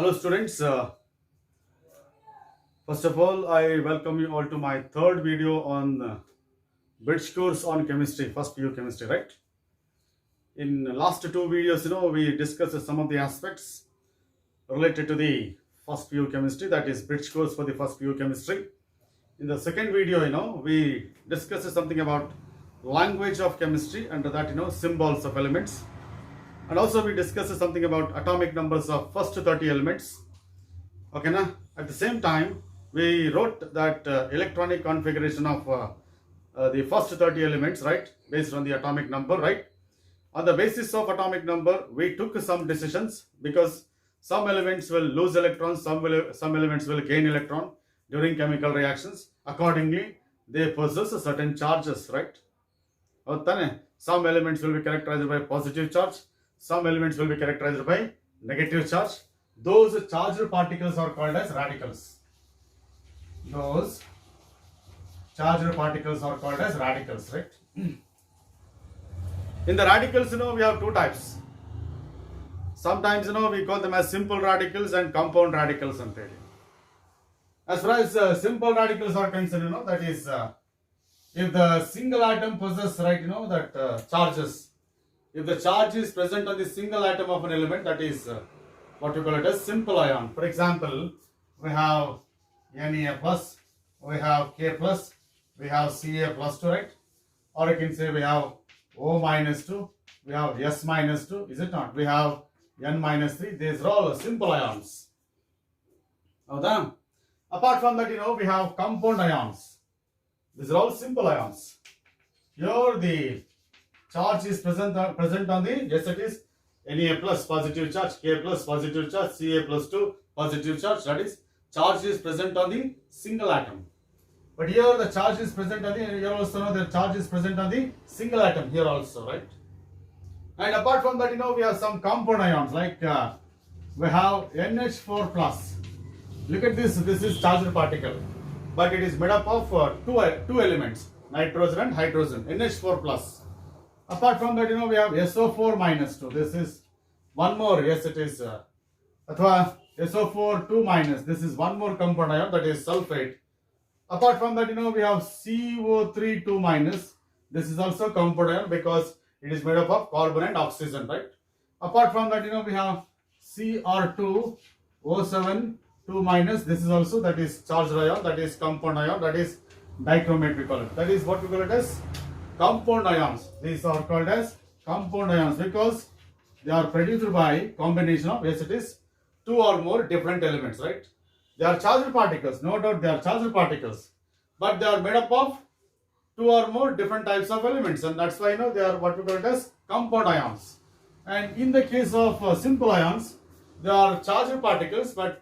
Hello, students. First of all, I welcome you all to my third video on bridge course on chemistry, first PU chemistry, right? In the last two videos, we discussed some of the aspects related to the first PU chemistry, that is bridge course for the first PU chemistry. In the second video, we discussed something about language of chemistry, and that, symbols of elements. And also we discussed something about atomic numbers of first 30 elements. Okay, na? At the same time, we wrote that electronic configuration of the first 30 elements, right, based on the atomic number, right? On the basis of atomic number, we took some decisions because some elements will lose electrons, some elements will gain electron during chemical reactions. Accordingly, they possess certain charges, right? Some elements will be characterized by positive charge, some elements will be characterized by negative charge. Those charged particles are called as radicals. Those charged particles are called as radicals, right? In the radicals, we have two types. Sometimes, we call them as simple radicals and compound radicals. As far as simple radicals are concerned, that is, if the single atom possesses, right, charges. If the charge is present on the single atom of an element, that is what we call it as simple ion. For example, we have Na plus, we have K plus, we have Ca plus 2, right? Or you can say we have O minus 2, we have S minus 2, is it not? We have N minus 3, these are all simple ions. Apart from that, we have compound ions. These are all simple ions. Here the charge is present on the, yes it is, Na plus positive charge, K plus positive charge, Ca plus 2 positive charge, that is, charge is present on the single atom. But here the charge is present on the, here also the charge is present on the single atom here also, right? And apart from that, we have some compound ions like we have NH4 plus. Look at this is charged particle, but it is made up of two elements, nitrogen and hydrogen, NH4 plus. Apart from that, we have SO4 minus 2. This is one more, yes it is, athwa SO4 2 minus. This is one more compound ion, that is sulfate. Apart from that, we have CO3 2 minus. This is also compound ion because it is made up of carbon and oxygen, right? Apart from that, we have Cr2 O7 2 minus. This is also, that is charged ion, that is compound ion, that is dichromate we call it. That is what we call it as compound ions. These are called as compound ions because they are produced by combination of, yes it is, two or more different elements, right? They are charged particles, no doubt they are charged particles, but they are made up of two or more different types of elements, and that's why they are what we call it as compound ions. And in the case of simple ions, they are charged particles, but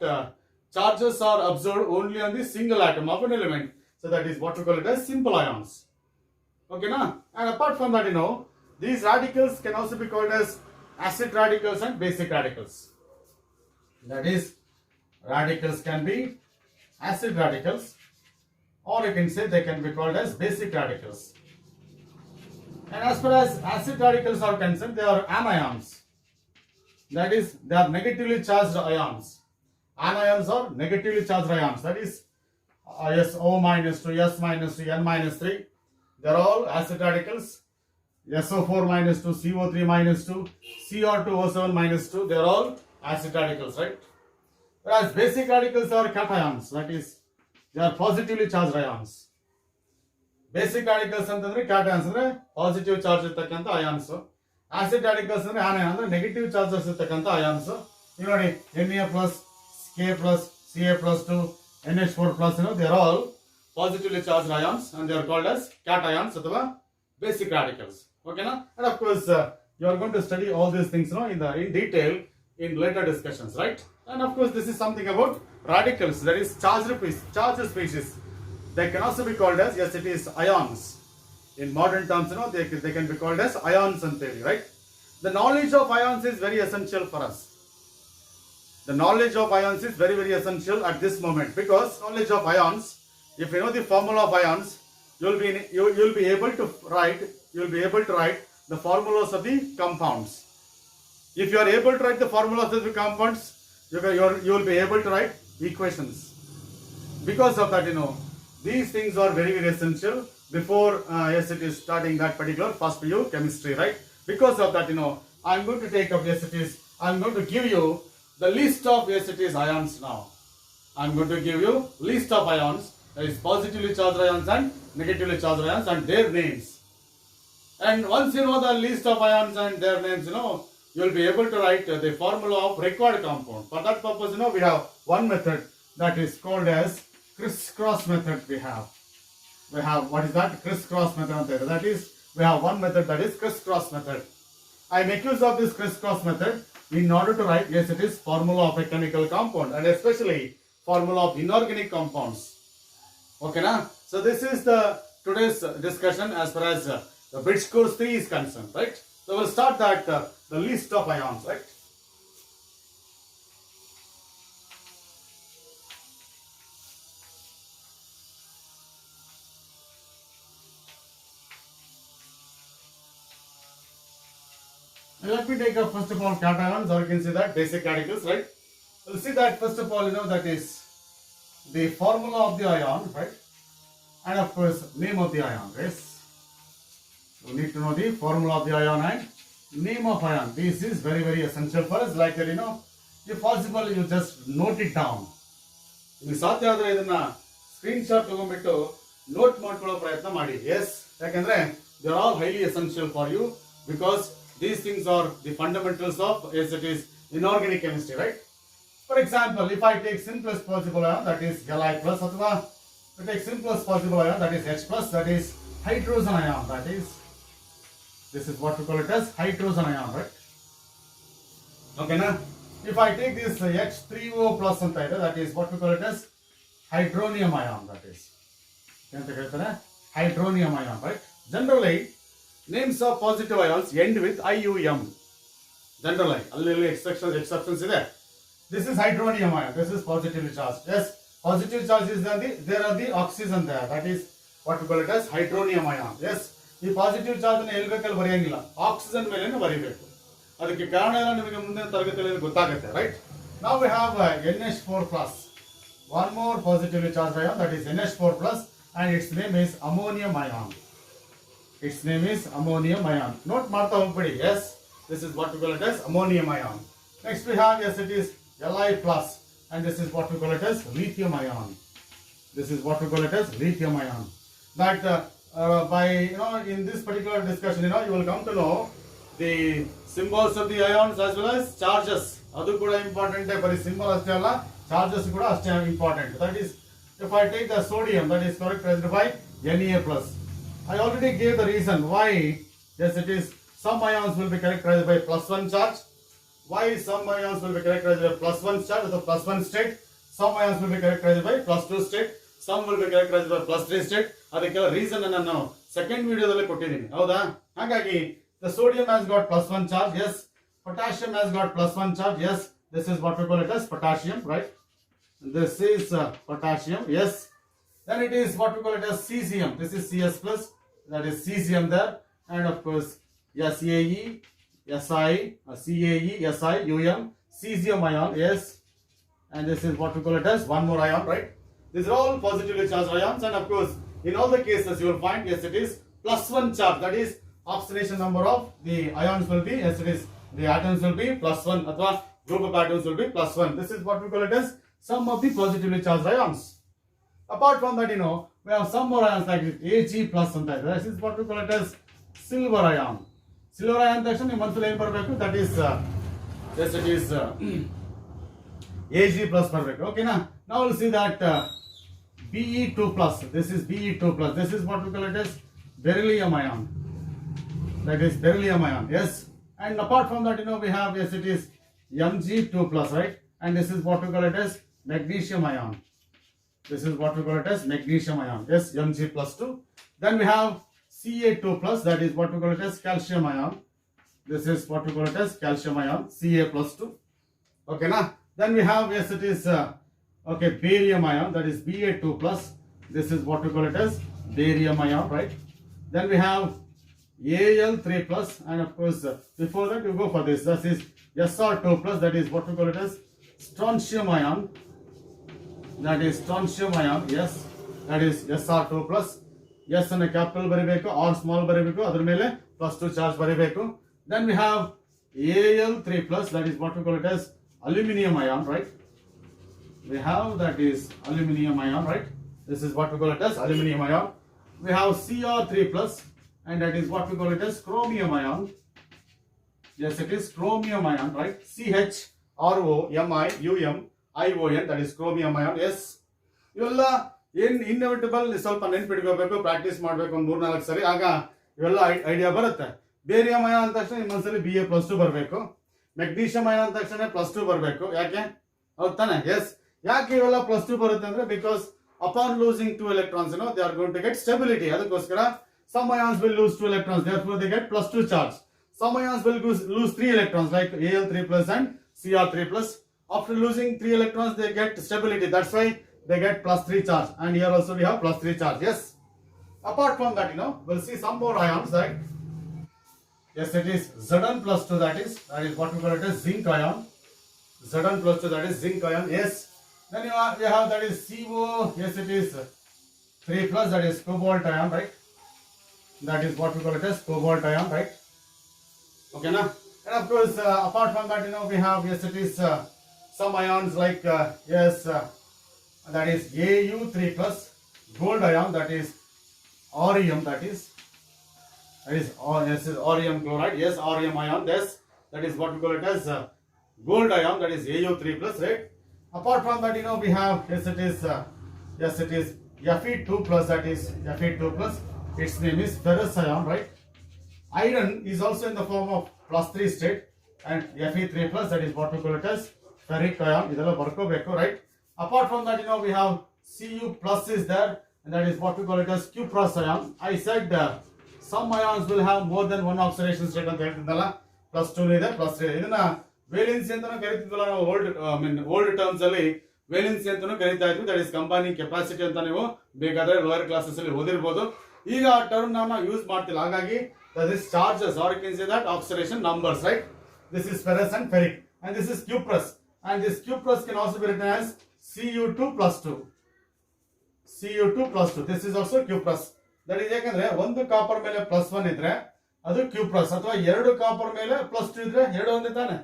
charges are observed only on the single atom of an element, so that is what we call it as simple ions. Okay, na? And apart from that, these radicals can also be called as acid radicals and basic radicals. That is, radicals can be acid radicals, or you can say they can be called as basic radicals. And as far as acid radicals are concerned, they are anions. That is, they are negatively charged ions. Anions are negatively charged ions. That is, SO minus 2, S minus 2, N minus 3. They are all acid radicals. SO4 minus 2, CO3 minus 2, Cr2 O7 minus 2. They are all acid radicals, right? Whereas basic radicals are cations. That is, they are positively charged ions. Basic radicals antandre cations andre positive charge irtakanta ions. Acid radicals andre anions andre negative charges irtakanta ions. Nodi Na plus, K plus, Ca plus 2, NH4 plus, they are all positively charged ions and they are called as cations or basic radicals. Okay, na? And of course, you are going to study all these things in detail in later discussions, right? And of course, this is something about radicals, that is charged species. They can also be called as, yes, it is ions. In modern terms, they can be called as ions and theory, right? The knowledge of ions is very essential for us. The knowledge of ions is very, very essential at this moment because knowledge of ions, if you know the formula of ions, you'll be able to write the formulas of the compounds. If you are able to write the formulas of the compounds, You will be able to write equations. Because of that, these things are very, very essential before yes, it is starting that particular first PU chemistry, right? Because of that, I'm going to take up, yes, it is, I'm going to give you the list of, yes, it is ions now. I'm going to give you list of ions, that is positively charged ions and negatively charged ions and their names. And once you know the list of ions and their names, you will be able to write the formula of required compound. For that purpose, we have one method that is called as crisscross method. We have what is that? Crisscross method. That is, we have one method, that is crisscross method. I make use of this crisscross method in order to write, yes, it is formula of a chemical compound and especially formula of inorganic compounds. Okay, now, so this is the today's discussion as far as the bridge course 3 is concerned, right? So we'll start that the list of ions, right? Let me take up first of all cations, or you can see that basic radicals, right? We'll see that first of all, that is the formula of the ion, right? And of course, name of the ion, yes. You need to know the formula of the ion and name of ion. This is very, very essential for us. Like that, if possible, you just note it down. You ಸಾಧ್ಯ ಆದರೆ ಇದನ್ನ screen shot ತಗೊಂಡ್ಬಿಟ್ಟು note ಮಾಡ್ಕೊಳ್ಳೋ ಪ್ರಯತ್ನ ಮಾಡಿ. Yes, ಯಾಕಂದ್ರೆ they are all highly essential for you because these things are the fundamentals of, yes, it is inorganic chemistry, right? For example, if I take simplest possible ion, that is Li plus, ಅಥವಾ I take simplest possible ion, that is H plus, that is hydrogen ion, that is, this is what we call it as hydrogen ion, right? Okay, now, if I take this H3O plus, that is what we call it as hydronium ion, that is, hydronium ion, right? Generally, names of positive ions end with IUM. Generally, exceptions ಇದೆ. This is hydronium ion. This is positively charged. Yes, positive charge is there are the oxygen there. That is what we call it as hydronium ion. Yes, ಈ positive charge ಅನ್ನು ಎಲ್ಲಿ ಬರೆಯಂಗಿಲ್ಲ, oxygen ಮೇಲೆ ಬರೀಬೇಕು. ಅದಕ್ಕೆ ಕಾರಣ ಎಲ್ಲ ನಿಮಗೆ ಮುಂದಿನ ತರಗತಿಯಲ್ಲಿ ಗೊತ್ತಾಗುತ್ತೆ, right? Now we have NH4 plus. One more positively charged ion, that is NH4 plus, and its name is ammonium ion. Its name is ammonium ion. Note ಮಾಡ್ತಾ ಹೋಗ್ಬಿಡಿ. Yes, this is what we call it as ammonium ion. Next we have, yes, it is Li plus, and this is what we call it as lithium ion. This is what we call it as lithium ion. That by in this particular discussion, you will come to know the symbols of the ions as well as charges. Adu kuda important. Bari symbol ashte alla, charges kuda ashte important. That is, if I take the sodium, that is characterized by Na plus. I already gave the reason why. Yes, it is some ions will be characterized by +1 charge. Why some ions will be characterized by +1 charge with a +1 state. Some ions will be characterized by +2 state. Some will be characterized by +3 state. ಅದಕ್ಕೆಲ್ಲ reason ಅನ್ನು ನಾನು second ವಿಡಿಯೋದಲ್ಲಿ ಕೊಟ್ಟಿದ್ದೀನಿ, ಹೌದಾ? ಹಾಗಾಗಿ the sodium has got +1 charge. Yes, potassium has got +1 charge. Yes, this is what we call it as potassium, right? This is potassium. Yes. Then it is what we call it as cesium. This is Cs plus, that is cesium there, and of course SAE, Si, CaE, Si, Um, cesium ion. Yes, and this is what we call it as one more ion, right? These are all positively charged ions, and of course, in all the cases, you will find, yes, it is +1 charge. That is, oxidation number of the ions will be, yes, it is, the atoms will be +1, ಅಥವಾ group of atoms will be +1. This is what we call it as some of the positively charged ions. Apart from that, we have some more ions like Ag plus something. This is what we call it as silver ion. Silver ion ತಕ್ಷಣ ನಿಮ್ಮ ಮನಸ್ಸಲ್ಲಿ ಏನು ಬರಬೇಕು? That is, yes, it is Ag plus ಬರಬೇಕು. Okay, now we'll see that Be2 plus. This is Be2 plus. This is what we call it as beryllium ion. That is beryllium ion. Yes, and apart from that, we have, yes, it is Mg2 plus, right? And this is what we call it as magnesium ion. This is what we call it as magnesium ion. Yes, Mg plus 2. Then we have Ca2 plus, that is what we call it as calcium ion. This is what we call it as calcium ion, Ca plus 2. Okay, now then we have, yes, it is okay, barium ion, that is Ba2 plus. This is what we call it as barium ion, right? Then we have Al3 plus, and of course before that you go for this. This is Sr2 plus, that is what we call it as strontium ion, that is strontium ion, yes, that is SR2 plus, S ಅನ್ನು capital ಬರಿಬೇಕು, R small ಬರಿಬೇಕು, ಅದರ ಮೇಲೆ +2 charge ಬರಿಬೇಕು. Then we have Al3 plus, that is what we call it as aluminum ion, right? We have that is aluminum ion, right? This is what we call it as aluminum ion. We have Cr3 plus, and that is what we call it as chromium ion. Yes, it is chromium ion, right? CHROMIUM-ION, that is chromium ion. Yes, ಇವೆಲ್ಲ ಏನ್ ಇನ್ನೋವೇಟಬಲ್ ಸ್ವಲ್ಪ ನೆನ್ಪಿಟ್ಕೋಬೇಕು, practice ಮಾಡ್ಬೇಕು ಒಂದು 3-4 ಸರಿ, ಆಗ ಇವೆಲ್ಲ idea ಬರುತ್ತೆ. Barium ion ಅಂದ ತಕ್ಷಣ ಇನ್ನೊಂದ್ಸಲಿ Ba+2 ಬರಬೇಕು. ಮೆಗ್ನೀಷಿಯಂ ಅಯಾನ್ ಅಂದ ತಕ್ಷಣ +2 ಬರಬೇಕು. ಯಾಕೆ? ಹೌದು ತಾನೆ? ಎಸ್. ಯಾಕೆ ಇವೆಲ್ಲ +2 ಬರುತ್ತೆ ಅಂದ್ರೆ, because upon losing 2 electrons, they are going to get stability. ಅದಕ್ಕೋಸ್ಕರ some ions will lose 2 electrons, therefore they get +2 charge. Some ions will lose 3 electrons like Al3 plus and Cr3 plus. After losing 3 electrons they get stability, that's why they get +3 charge. And here also we have +3 charge. Yes. Apart from that, we'll see some more ions, right? Yes, it is Zn+2, that is what we call it as zinc ion. Zn+2, that is zinc ion. Yes. Then you have that is CO. Yes, it is 3 plus, that is cobalt ion, right? That is what we call it as cobalt ion, right? Okay, now, and of course, apart from that, we have, yes, it is some ions like that is Au3 plus, gold ion, that is Aurium, that is Aurium chloride. Yes, Aurium ion. Yes, that is what we call it as gold ion, that is Au3 plus, right? Apart from that, we have, yes, it is Fe2 plus, that is Fe2 plus. Its name is ferrous ion, right? Iron is also in the form of +3 state, and Fe3 plus, that is what we call it as ferric ion. Idella barkobeku, right? Apart from that, we have Cu plus is there, and that is what we call it as cuprous ion. I said some ions will have more than one oxidation state ಅಂತ ಹೇಳ್ತಿದ್ದಲ್ಲ, +2 ಇದೆ, +3 ಇದೆ. ಇದನ್ನ valency ಅಂತಾನೂ ಕರಿತಿದ್ವಲ್ಲ ನಾವು, old terms ಅಲ್ಲಿ valency ಅಂತಾನೂ ಕರಿತಾ ಇದ್ವಿ. ದಟ್ ಇಸ್ ಕಂಬೈನಿಂಗ್ ಕೆಪಾಸಿಟಿ ಅಂತ ನೀವು ಬೇಕಾದ್ರೆ ಲೋಯರ್ ಕ್ಲಾಸಸ್ ಅಲ್ಲಿ ಓದಿರ್ಬೋದು. ಈಗ ಆ ಟರ್ಮ್ ನಾವು ಯೂಸ್ ಮಾಡ್ತಿಲ್ಲ, ಹಾಗಾಗಿ that is charges, or you can say that oxidation numbers, right? This is ferrous and ferric, and this is cuprous, and this cuprous can also be written as Cu2 plus 2. Cu2 plus 2. This is also cuprous. That is ಯಾಕಂದ್ರೆ ಒಂದು copper ಮೇಲೆ +1 ಇದ್ರೆ ಅದು ಕ್ಯೂಪ್ರಸ್, ಅಥವಾ ಎರಡು copper ಮೇಲೆ +2 ಇದ್ರೆ ಎರಡು ಒಂದೇ ತಾನೆ.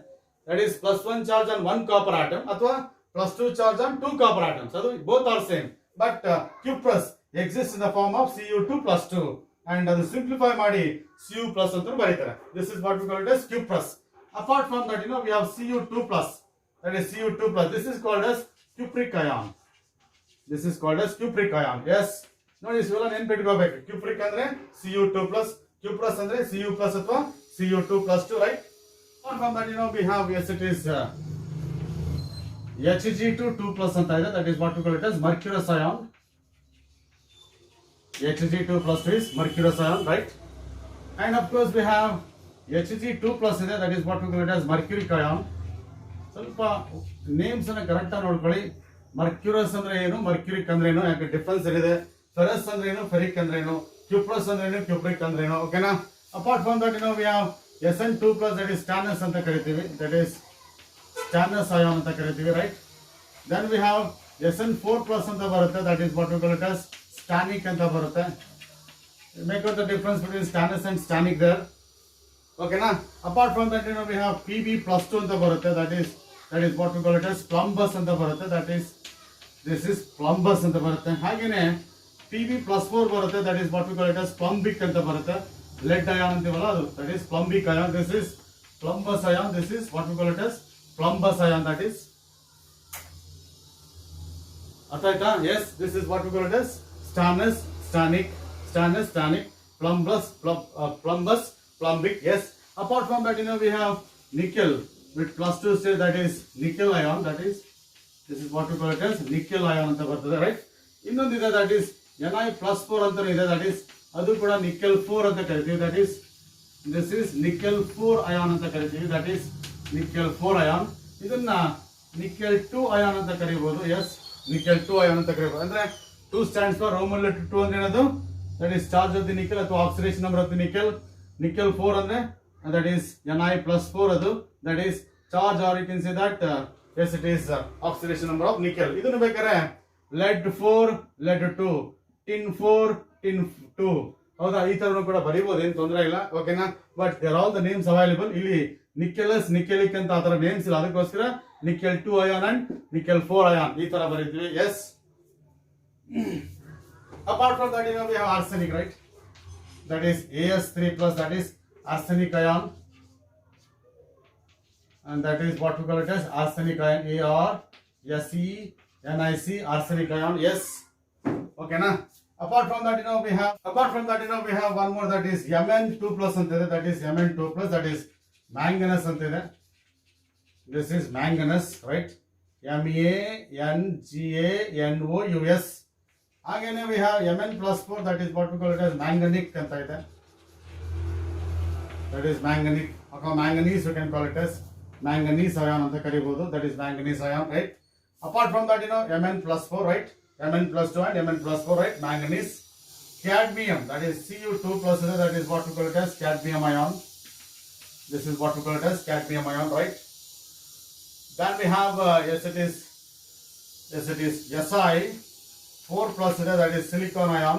That is +1 charge on 1 copper atom, ಅಥವಾ +2 charge on 2 copper atoms. ಅದು both are same, but cuprous exists in the form of Cu2 plus 2, and ಅದು ಸಿಂಪ್ಲಿಫೈ ಮಾಡಿ Cu plus ಅಂತ ಬರೀತಾರೆ. This is what we call it as cuprous. Apart from that, we have Cu2 plus, that is Cu2 plus. This is called as cupric ion. This is called as cupric ion. Yes, ನೋಡಿ ಇವೆಲ್ಲ ನೆನ್ಪಿಟ್ಕೋಬೇಕು. Cupric ಅಂದ್ರೆ Cu2 plus, cuprous ಅಂದ್ರೆ Cu plus ಅಥವಾ Cu2 plus 2, right? Apart from that, we have, yes, it is Hg2 2 plus ಅಂತ ಇದೆ, that is what we call it as mercurous ion. Hg2 plus is mercurous ion, right? And of course we have Hg2 plus ಇದೆ, that is what we call it as mercuric ion. ಸ್ವಲ್ಪ names ಅನ್ನ correct ಆಗಿ ನೋಡ್ಕೊಳ್ಳಿ. ಮರ್ಕ್ಯೂರಸ್ ಅಂದ್ರೆ ಏನು, mercuric ಅಂದ್ರೆ ಏನು, ಯಾಕೆ ಡಿಫರೆನ್ಸ್ ಇದೆ. ಫೆರಸ್ ಅಂದ್ರೆ ಏನು, ಫೆರಿಕ್ ಅಂದ್ರೆ ಏನು, ಕ್ಯೂಪ್ರಸ್ ಅಂದ್ರೆ ಏನು, ಕ್ಯೂಪ್ರಿಕ್ ಅಂದ್ರೆ ಏನು. ಓಕೆನಾ? Apart from that, we have Sn2 plus, that is stannous ಅಂತ ಕರಿತೀವಿ, that is stannous ion ಅಂತ ಕರಿತೀವಿ, right? Then we have Sn4 plus ಅಂತ ಬರುತ್ತೆ, that is what we call it as stannic ಅಂತ ಬರುತ್ತೆ. Make out the difference between stannous and stannic there. Okay na? Apart from that, we have Pb plus 2 ಅಂತ ಬರುತ್ತೆ, that is what we call it as plumbous ಅಂತ ಬರುತ್ತೆ, that is this is plumbous ಅಂತ ಬರುತ್ತೆ. ಹಾಗೇನೆ Pb plus 4 ಬರುತ್ತೆ, that is what we call it as plumbic ಅಂತ ಬರುತ್ತೆ. lead ion ಅಂತೀವಲ್ಲ ಅದು, that is plumbic ion. This is plumbous ion, this is what we call it as plumbous ion, that is ಅರ್ಥ ಆಯ್ತಾ? Yes, this is what we call it as stannous, stannic, plumbous, plumbic. Yes. Apart from that, we have nickel with +2 state, that is nickel ion, that is this is what we call it as nickel ion ಅಂತ ಬರ್ತದೆ, right? ಇನ್ನೊಂದಿದೆ, that is Ni+4 ಅಂತ ಇದೆ, that is ಅದು ಕೂಡ nickel 4 ಅಂತ ಕರಿತೀವಿ, that is this is nickel 4 ion ಅಂತ ಕರಿತೀವಿ, that is nickel 4 ion. ಇದನ್ನ nickel 2 ion ಅಂತ ಕರೀಬಹುದು. Yes, nickel 2 ion ಅಂತ ಕರೀಬಹುದು. ಅಂದ್ರೆ 2 stands for Roman letter 2 ಅಂದ್ರೆ ಏನದು, that is charge of the nickel ಅಥವಾ oxidation number of the nickel. Nickel 4 ಅಂದ್ರೆ that is Ni+4 ಅದು, that is charge, or you can say that Yes, it is oxidation number of nickel. ಇದನ್ನು ಬೇಕಾದ್ರೆ lead 4, lead 2, tin 4, tin 2. ಹೌದಾ, ಈ ತರನು ಕೂಡ ಬರೀಬಹುದು, ಏನು ತೊಂದರೆ ಇಲ್ಲ, ಓಕೆನಾ. But there all the names available. ಇಲ್ಲಿ ನಿಕೆಲಸ್, ನಿಕೆಲಿಕ್ ಅಂತ ಆ ತರ ನೇಮ್ಸ್ ಇಲ್ಲ, ಅದಕ್ಕೋಸ್ಕರ nickel 2 ion and nickel 4 ion ಈ ತರ ಬರೀತೀವಿ. Yes. Apart from that, we have arsenic, right? That is As3 plus, that is arsenic ion, and that is what we call it as arsenic ion. ArSeNic, arsenic ion. Yes. Okay, na. Apart from that, we have one more, that is Mn2 plus antide, that is Mn2 plus, that is manganese antide. This is manganese, right? MaNgaNous. Again we have Mn plus 4, that is what we call it as manganic anta ide. That is manganic. Okay, manganese you can call it as manganese ion anta karibodu. That is manganese ion, right? Apart from that, Mn plus 4, right? Mn plus 2 and Mn plus 4, right? Manganese. Cadmium, that is Cu2 plus, that is what we call it as cadmium ion. This is what we call it as cadmium ion, right? Then we have yes it is Si4 plus, that is silicon ion.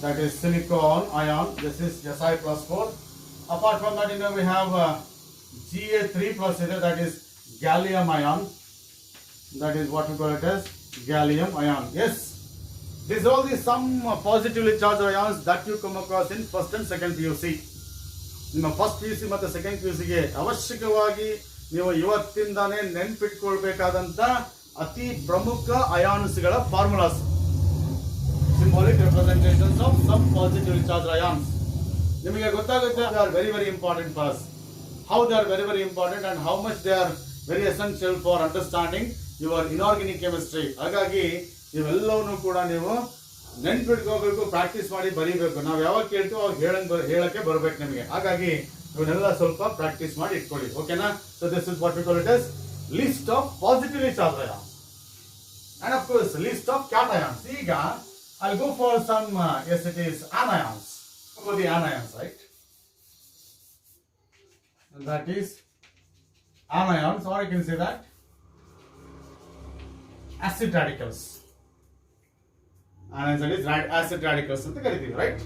That is silicon ion. This is Si plus 4. Apart from that, we have Ga3 plus, that is gallium ion. That is what we call it as gallium ion. Yes. These all these some positively charged ions that you come across in first and second PUC. ನಿಮ್ಮ first PUC ಮತ್ತು second PUCಗೆ ಅವಶ್ಯಕವಾಗಿ ನೀವು ಇವತ್ತಿಂದಾನೇ ನೆನಪಿಟ್ಕೊಳ್ಬೇಕಾದಂತ ಅತಿ ಪ್ರಮುಖ ಅಯಾನ್ಸ್ಗಳ formulas, symbolic representations of some positively charged ions. ನಿಮಗೆ ಗೊತ್ತಾಗುತ್ತೆ they are very very important for us. How they are very very important and how much they are very essential for understanding your inorganic chemistry. ಹಾಗಾಗಿ ಇವೆಲ್ಲವನ್ನು ಕೂಡ ನೀವು ನೆನ್ಪಿಟ್ಕೋಬೇಕು, practice ಮಾಡಿ ಬರೀಬೇಕು. ನಾವು ಯಾವಾಗ ಕೇಳ್ತೀವೋ ಅವಾಗ ಹೇಳಕ್ಕೆ ಬರಬೇಕು ನಿಮಗೆ. ಹಾಗಾಗಿ ಇವನ್ನೆಲ್ಲ ಸ್ವಲ್ಪ ಪ್ರಾಕ್ಟೀಸ್ ಮಾಡಿ ಇಟ್ಕೊಳ್ಳಿ, ಓಕೆನಾ. So this is what we call it as list of positively charged ions and of course list of cations. ಈಗ I go for some yes it is anions. For the anions, right? And that is anions, or you can say that acid radicals. Anions, that is acid radicals anta kariತೀವಿ, right?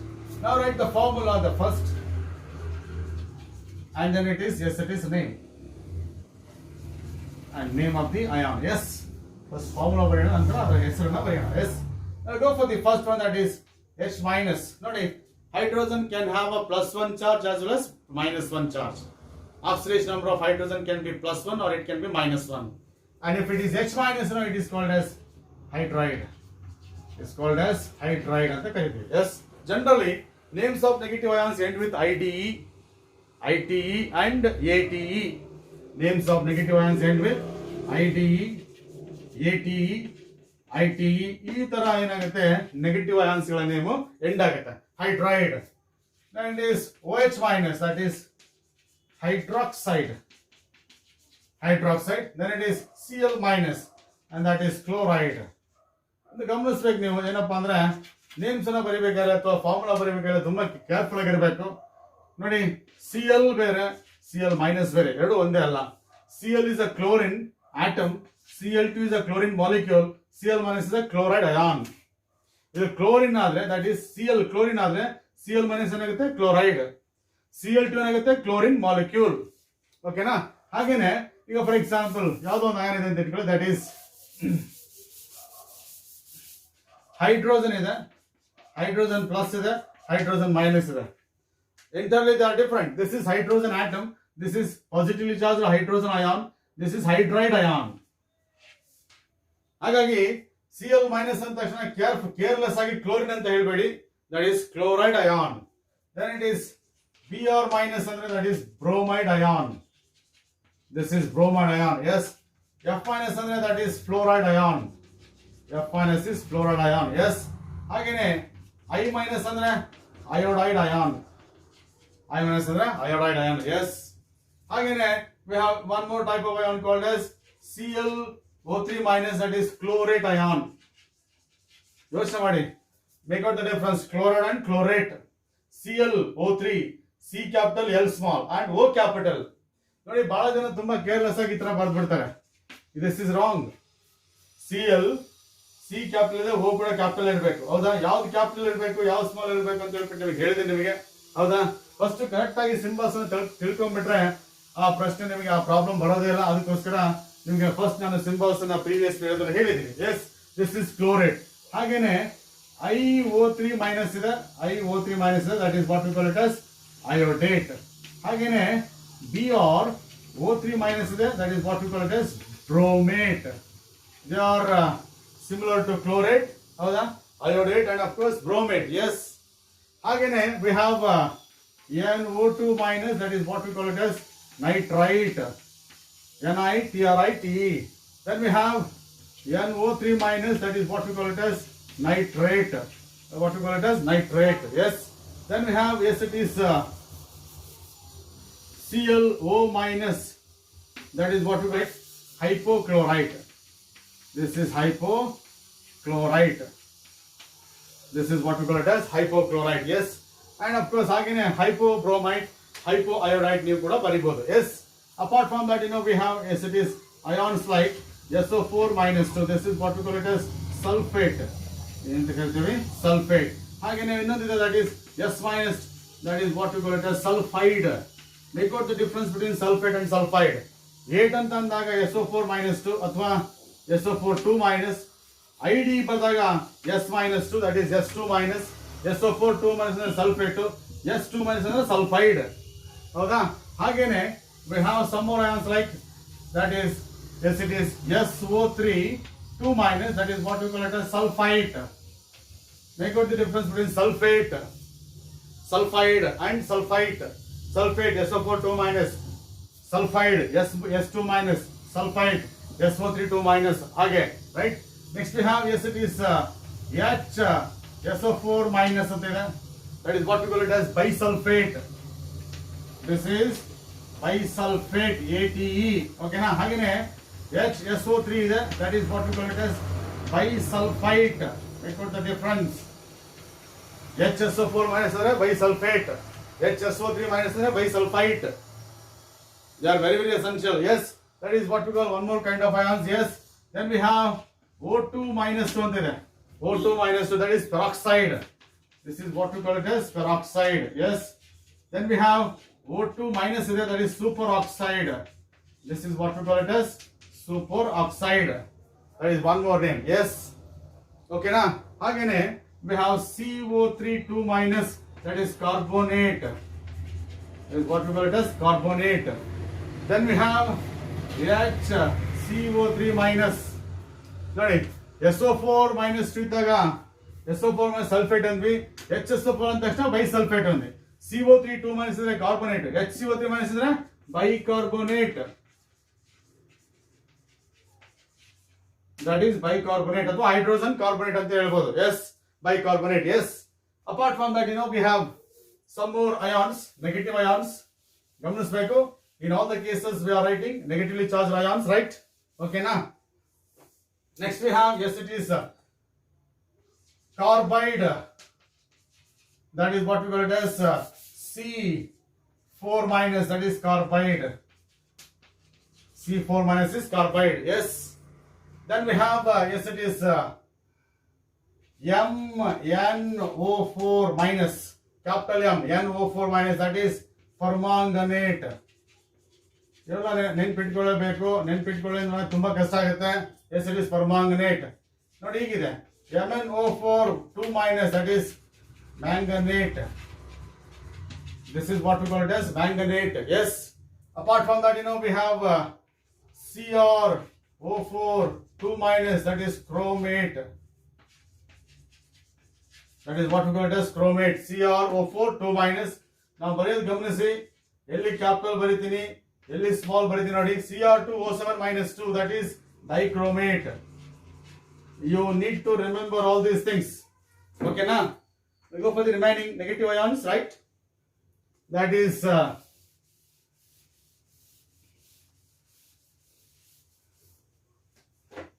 Now write the formula, the first, and then it is yes it is name and name of the ion. Yes, first formula ಬರೆಯೋಣ, ನಂತರ ಅದರ ಹೆಸರನ್ನ ಬರೆಯೋಣ. Yes. Now go for the first one, that is H minus. ನೋಡಿ, hydrogen can have a +1 charge as well as -1 charge. Oxidation number of hydrogen can be +1 or it can be -1. And if it is H minus, it is called as hydride. It's called as hydride anta ಕರೀತೀವಿ. Yes. Generally, names of negative ions end with IDE, ITE and ATE. Names of negative ions end with IDE, ATE, ITE. ಈ ತರ ಏನಾಗುತ್ತೆ, negative ions ಗಳ name end ಆಗುತ್ತೆ. Hydride. Then it is OH minus, that is hydroxide. Then it is Cl minus, and that is chloride. ಇದು ಗಮನಿಸ್ಬೇಕು ನೀವು. ಏನಪ್ಪಾ ಅಂದ್ರೆ names ಅನ್ನ ಬರಿಬೇಕಾದ್ರೆ ಅಥವಾ ಫಾರ್ಮುಲಾ ಬರಿಬೇಕಾದ್ರೆ ತುಂಬಾ ಕೇರ್ಫುಲ್ ಆಗಿರಬೇಕು. ನೋಡಿ, Cl ಬೇರೆ, Cl ಮೈನಸ್ ಬೇರೆ, ಎರಡು ಒಂದೇ ಅಲ್ಲ. Cl is a chlorine atom, Cl2 is a chlorine molecule, Cl minus is a chloride ion. ಇದು ಕ್ಲೋರಿನ್ ಆದ್ರೆ, ದಟ್ ಈಸ್ Cl ಕ್ಲೋರಿನ್ ಆದ್ರೆ Cl ಮೈನಸ್ ಏನಾಗುತ್ತೆ, ಕ್ಲೋರೈಡ್. Cl2 ಏನಾಗುತ್ತೆ, ಕ್ಲೋರಿನ್ ಮಾಲಿಕ್ಯೂಲ್. ಓಕೆನಾ. ಹಾಗೇನೆ ಈಗ ಫಾರ್ ಎಕ್ಸಾಂಪಲ್ ಯಾವುದೋ ಒಂದು ಅಯಾನ್ ಇದೆ ಅಂತ ಇಟ್ಕೊಳ್ಳಿ, ದಟ್ ಈಸ್ ಹೈಡ್ರೋಜನ್ ಇದೆ, ಹೈಡ್ರೋಜನ್ ಪ್ಲಸ್ ಇದೆ, ಹೈಡ್ರೋಜನ್ ಮೈನಸ್ ಇದೆ. Entirely they are different. This is hydrogen atom, this is positively charged hydrogen ion, this is hydride ion. ಹಾಗಾಗಿ Cl minus ಅಂದ ತಕ್ಷಣ ಕೇರ್ಲೆಸ್ ಆಗಿ ಕ್ಲೋರಿನ್ ಅಂತ ಹೇಳ್ಬೇಡಿ, that is chloride ion. Then it is Br minus ಅಂದ್ರೆ that is bromide ion. This is bromide ion. Yes. F minus ಅಂದ್ರೆ that is fluoride ion. F minus is fluoride ion. Yes. ಹಾಗೇನೆ I minus ಅಂದ್ರೆ iodide ion. I minus ಅಂದ್ರೆ iodide ion. Yes. ಹಾಗೇನೆ we have one more type of ion called as ClO3 minus, that is chlorate ion. ಯೋಚನೆ ಮಾಡಿ, make out the difference, chloride and chlorate. ClO3, C capital L small and O capital. ನೋಡಿ ಬಹಳ ಜನ ತುಂಬಾ careless ಆಗಿ ಈ ತರ ಬರ್ದ್ಬಿಡ್ತಾರೆ. This is wrong. Cl C capital ಇದೆ, ಓ ಕೂಡ ಕ್ಯಾಪಿಟಲ್ ಇರಬೇಕು. ಹೌದಾ? ಯಾವ್ದು ಕ್ಯಾಪಿಟಲ್ ಇರಬೇಕು, ಯಾವ್ದು ಸ್ಮಾಲ್ ಇರಬೇಕು ಅಂತ ಹೇಳ್ಬಿಟ್ಟು ನಿಮಗೆ ಹೇಳಿದೆ ನಿಮಗೆ. ಹೌದಾ? ಫಸ್ಟ್ ಕರೆಕ್ಟ್ ಆಗಿ ಸಿಂಬಲ್ಸ್ ತಿಳ್ಕೊಂಡ್ಬಿಟ್ರೆ ಆ ಪ್ರಶ್ನೆ ನಿಮಗೆ ಆ ಪ್ರಾಬ್ಲಮ್ ಬರೋದೇ ಇಲ್ಲ. ಅದಕ್ಕೋಸ್ಕರ ನಿಮಗೆ ಫಸ್ಟ್ ನಾನು ಸಿಂಬಲ್ಸ್ ಅನ್ನ ಪ್ರೀವಿಯಸ್ ವಿಡಿಯೋದಲ್ಲಿ ಹೇಳಿದ್ದೀನಿ. Yes, this is chlorate. ಹಾಗೇನೆ IO3 ಮೈನಸ್ ಇದೆ, IO3 ಮೈನಸ್ ಇದೆ, that is what we call it as iodate. ಹಾಗೇನೆ BrO3 ಮೈನಸ್ ಇದೆ, that is what we call it as bromate. They are similar to chlorate, ಹೌದಾ? Iodate and of course bromate. Yes. ಹಾಗೇನೆ we have NO2 minus, that is what we call it as nitrite. NiTrite. Then we have NO3 minus, that is what we call it as nitrate. What we call it as nitrate. Yes. Then we have, yes, it is ClO minus, that is what we call it hypochlorite. This is hypochlorite. This is what we call it as hypochlorite. Yes. And of course again hypobromite, hypoiodite ನೀವು ಕೂಡ ಬರಿಬಹುದು. Yes. Apart from that, we have, yes, it is ions like SO4 minus 2. This is what we call it as sulfate. ಏನು ಹೇಳ್ತೀವಿ? Sulfate. ಹಾಗೇನೆ ಇನ್ನೊಂದಿದೆ, that is S minus, that is what we call it as sulfide. Make out the difference between sulfate and sulfide. 8 ಅಂತ ಅಂದಾಗ SO4 minus 2 ಅಥವಾ SO4 2 minus, ID ಬಂದಾಗ S minus 2, that is S2 minus, SO4 2 minus ಅಂದ್ರೆ sulfate, S2 minus ಅಂದ್ರೆ sulfide. ಹೌದಾ? ಹಾಗೇನೆ we have some more ions like, that is, yes, it is SO3 2 minus, that is what we call it as sulfite. Make out the difference between sulfate, sulfide and sulfite. Sulfate SO4 2 minus, sulfide S2 minus, sulfite SO3 2 minus. ಹಾಗೆ, right? Next we have, yes, it is H SO4 minus ಅಂತ ಇದೆ, that is what we call it as bisulfate. This is bisulfate, ATE. Okay ನಾ? ಹಾಗೇನೆ HSO3 ಇದೆ, that is what we call it as bisulfite. Make out the difference. HSO4 minus ಅಂದ್ರೆ bisulfate, HSO3 minus ಅಂದ್ರೆ bisulfite. They are very, very essential. Yes, that is what we call one more kind of ions. Yes. Then we have O2 minus 2 ಅಂತ ಇದೆ, O2 minus 2, that is peroxide. This is what we call it as peroxide. Yes. Then we have O2 minus ಇದೆ, that is superoxide. This is what we call it as superoxide. That is one more name. Yes. Okay na? ಹಾಗೇನೆ we have CO3 2 minus, that is carbonate. That is what we call it as carbonate. Then we have HCO3 minus. ನೋಡಿ, SO4 minus 2 ಇದ್ದಾಗ SO4 minus sulfate ಅಂದ್ವಿ, HSO4 ಅಂದ ತಕ್ಷಣ ಬೈಸಲ್ಫೇಟ್ ಅಂದ್ವಿ. CO3 2 minus ಇದ್ರೆ carbonate, HCO3 minus ಇದ್ರೆ bicarbonate. That is bicarbonate ಅಥವಾ hydrogen carbonate ಅಂತ ಹೇಳ್ಬೋದು. Yes, bicarbonate. Yes. Apart from that, we have some more ions, negative ions. ಗಮನಿಸಬೇಕು. In all the cases we are writing negatively charged ions, right? Okay na? Next we have, yes, it is carbide. That is what we call it as C4 minus, that is carbide. C4 minus is carbide. Yes. Then we have, yes, it is MnO4 minus, capital M, NO4 minus, that is permanganate. ಇವೆಲ್ಲ ನೆನ್ಪಿಟ್ಕೊಳ್ಳಬೇಕು. ನೆನ್ಪಿಟ್ಕೊಳ್ಳೋದು ತುಂಬಾ ಕಷ್ಟ ಆಗುತ್ತೆ. Yes, it is permanganate. ನೋಡಿ ಹೀಗಿದೆ, MnO4 2 minus, that is manganate. This is what we call it as manganate. Yes. Apart from that, we have CrO4 2 minus, that is chromate. That is what we call it as chromate. CrO4 2 minus. ನಾವು ಬರೆಯೋದು ಗಮನಿಸಿ, ಎಲ್ಲಿ capital ಬರಿತೀನಿ, ಎಲ್ಲಿ small ಬರಿತೀನಿ ನೋಡಿ. Cr2O7 minus 2, that is dichromate. You need to remember all these things. Okay na? We go for the remaining negative ions, right? That is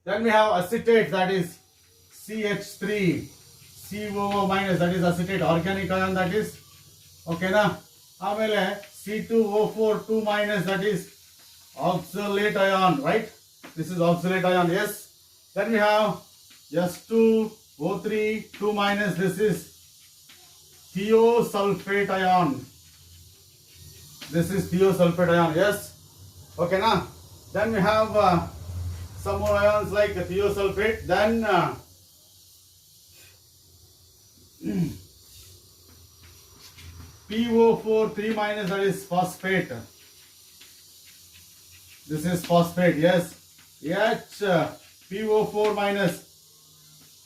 then we have acetate, that is CH3COO minus, that is acetate, organic ion, that is. Okay na? ಆಮೇಲೆ C2O4 2 minus, that is oxalate ion, right? This is oxalate ion, yes. Then we have S2O3 2 minus. This is thiosulfate ion. This is thiosulfate ion, yes. Okay, now then we have some more ions like the thiosulfate. Then PO4 3 minus, that is phosphate. This is phosphate, yes. HPO4 minus,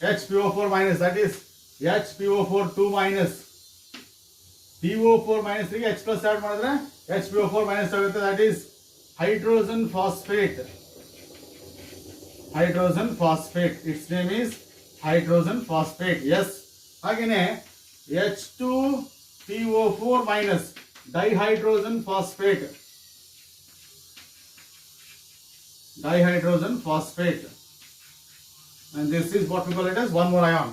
HPO4 minus, that is HPO4 2 minus. PO4 minus 3 H plus add ಮಾಡಿದ್ರೆ HPO4 minus ಆಗುತ್ತೆ, that is hydrogen phosphate. Hydrogen phosphate, its name is hydrogen phosphate, yes. ಹಾಗೇನೆ H2PO4 minus dihydrogen phosphate. Dihydrogen phosphate, and this is what we call it as one more ion.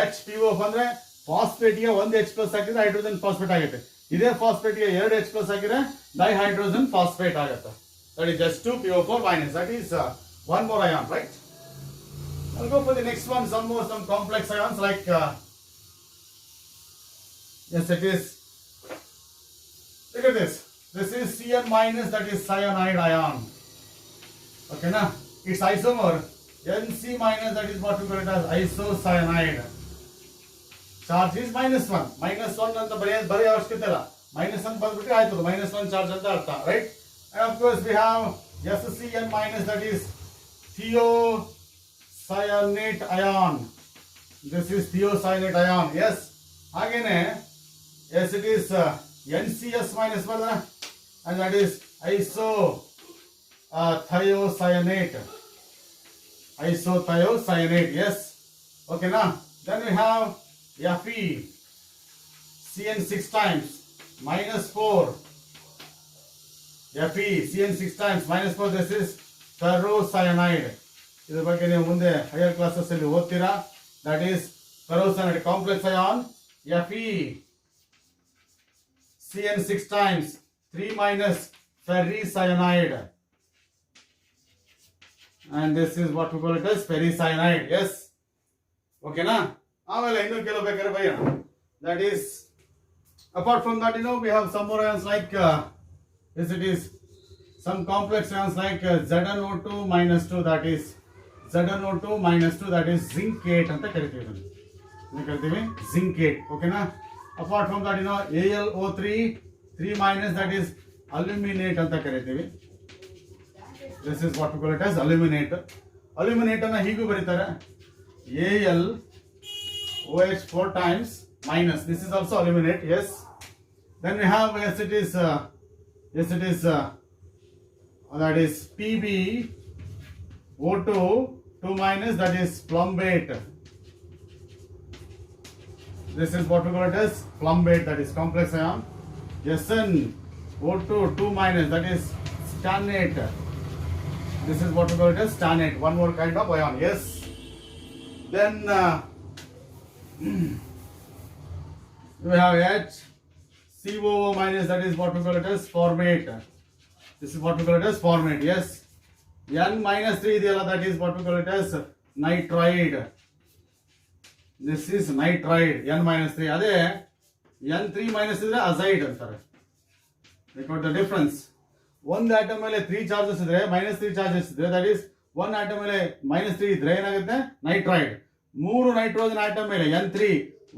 HPO ಅಂದ್ರೆ phosphate ಗೆ ಒಂದು H plus ಹಾಕಿದ್ರೆ hydrogen phosphate ಆಗುತ್ತೆ. ಇದೇ phosphate ಗೆ ಎರಡು H plus ಹಾಕಿದ್ರೆ ಡೈಹೈಡ್ರೋಜನ್ ಫಾಸ್ಫೇಟ್ ಆಗುತ್ತೆ. That is just 2 PO4 minus. That is one more ion, right? I'll go for the next one. Some complex ions like yes, it is. Look at this. This is Cn minus. That is cyanide ion. Okay, now its isomer Nc minus. That is what we call it as isocyanide. Charge is -1. -1 ಅಂತ ಬರೆಯ ಅವಶ್ಯಕತೆ ಇಲ್ಲ. -1 ಬಂದ್ಬಿಟ್ಟು ಆಯ್ತು, -1 charge ಅಂತ ಅರ್ಥ, right? And of course we have SCN minus, that is thiocyanate ion. This is thiocyanate ion, yes. ಹಾಗೇನೆ yes, it is NCS minus ಬರ್ತದ, and that is isothiocyanate. Isothiocyanate, yes. Okay, now then we have Fe, Cn 6 times -4. Fe, Cn 6 times -4. This is ferrocyanide. ಇದ್ರ ಬಗ್ಗೆ ನೀವು ಮುಂದೆ higher classes ಅಲ್ಲಿ ಓದ್ತೀರಾ. That is ferrocyanide complex ion. Fe, Cn 6 times 3 minus ferricyanide, and this is what we call it as ferricyanide, yes. Okay, na. ಆಮೇಲೆ ಇನ್ನೂ ಕೆಲವು ಬೇಕಾದ್ರೆ ಬರೆಯೋಣ. That is, apart from that, we have some more ions like yes, it is some complex ions like ZnO2 minus 2, that is ZnO2 minus 2, that is zincate ಅಂತ ಕರಿತೀವಿ. Zincate. Okay, na. Apart from that, AlO3 3 minus, that is aluminate ಅಂತ ಕರಿತೀವಿ. This is what we call it as aluminate. Aluminate ಅನ್ನ ಹೀಗೂ ಬರೀತಾರೆ, AlOH 4 times minus. This is also aluminate, yes. Then we have that is PbO2 2 minus, that is plumbate. This is what we call it as plumbate, that is complex ion. SnO2 2 minus, that is stannate. This is what we call it as stannate, one more kind of ion, yes. Then we have HCOO minus, that is what we call it as formate. This is what we call it as formate, yes. N minus 3 ಇದೆಯಲ್ಲ, that is what we call it as nitride. This is nitride, N minus 3. ಅದೇ N3 minus ಇದ್ರೆ azide ಅಂತಾರೆ. Because the difference, ಒಂದು atom ಮೇಲೆ 3 charges ಇದ್ರೆ -3 charges ಇದ್ರೆ, that is ಒಂದು atom ಮೇಲೆ -3 ಇದ್ರೆ ಏನಾಗುತ್ತೆ, ನೈಟ್ರೈಡ್. 3 ನೈಟ್ರೋಜನ್ ಆಟಮ್ ಮೇಲೆ N3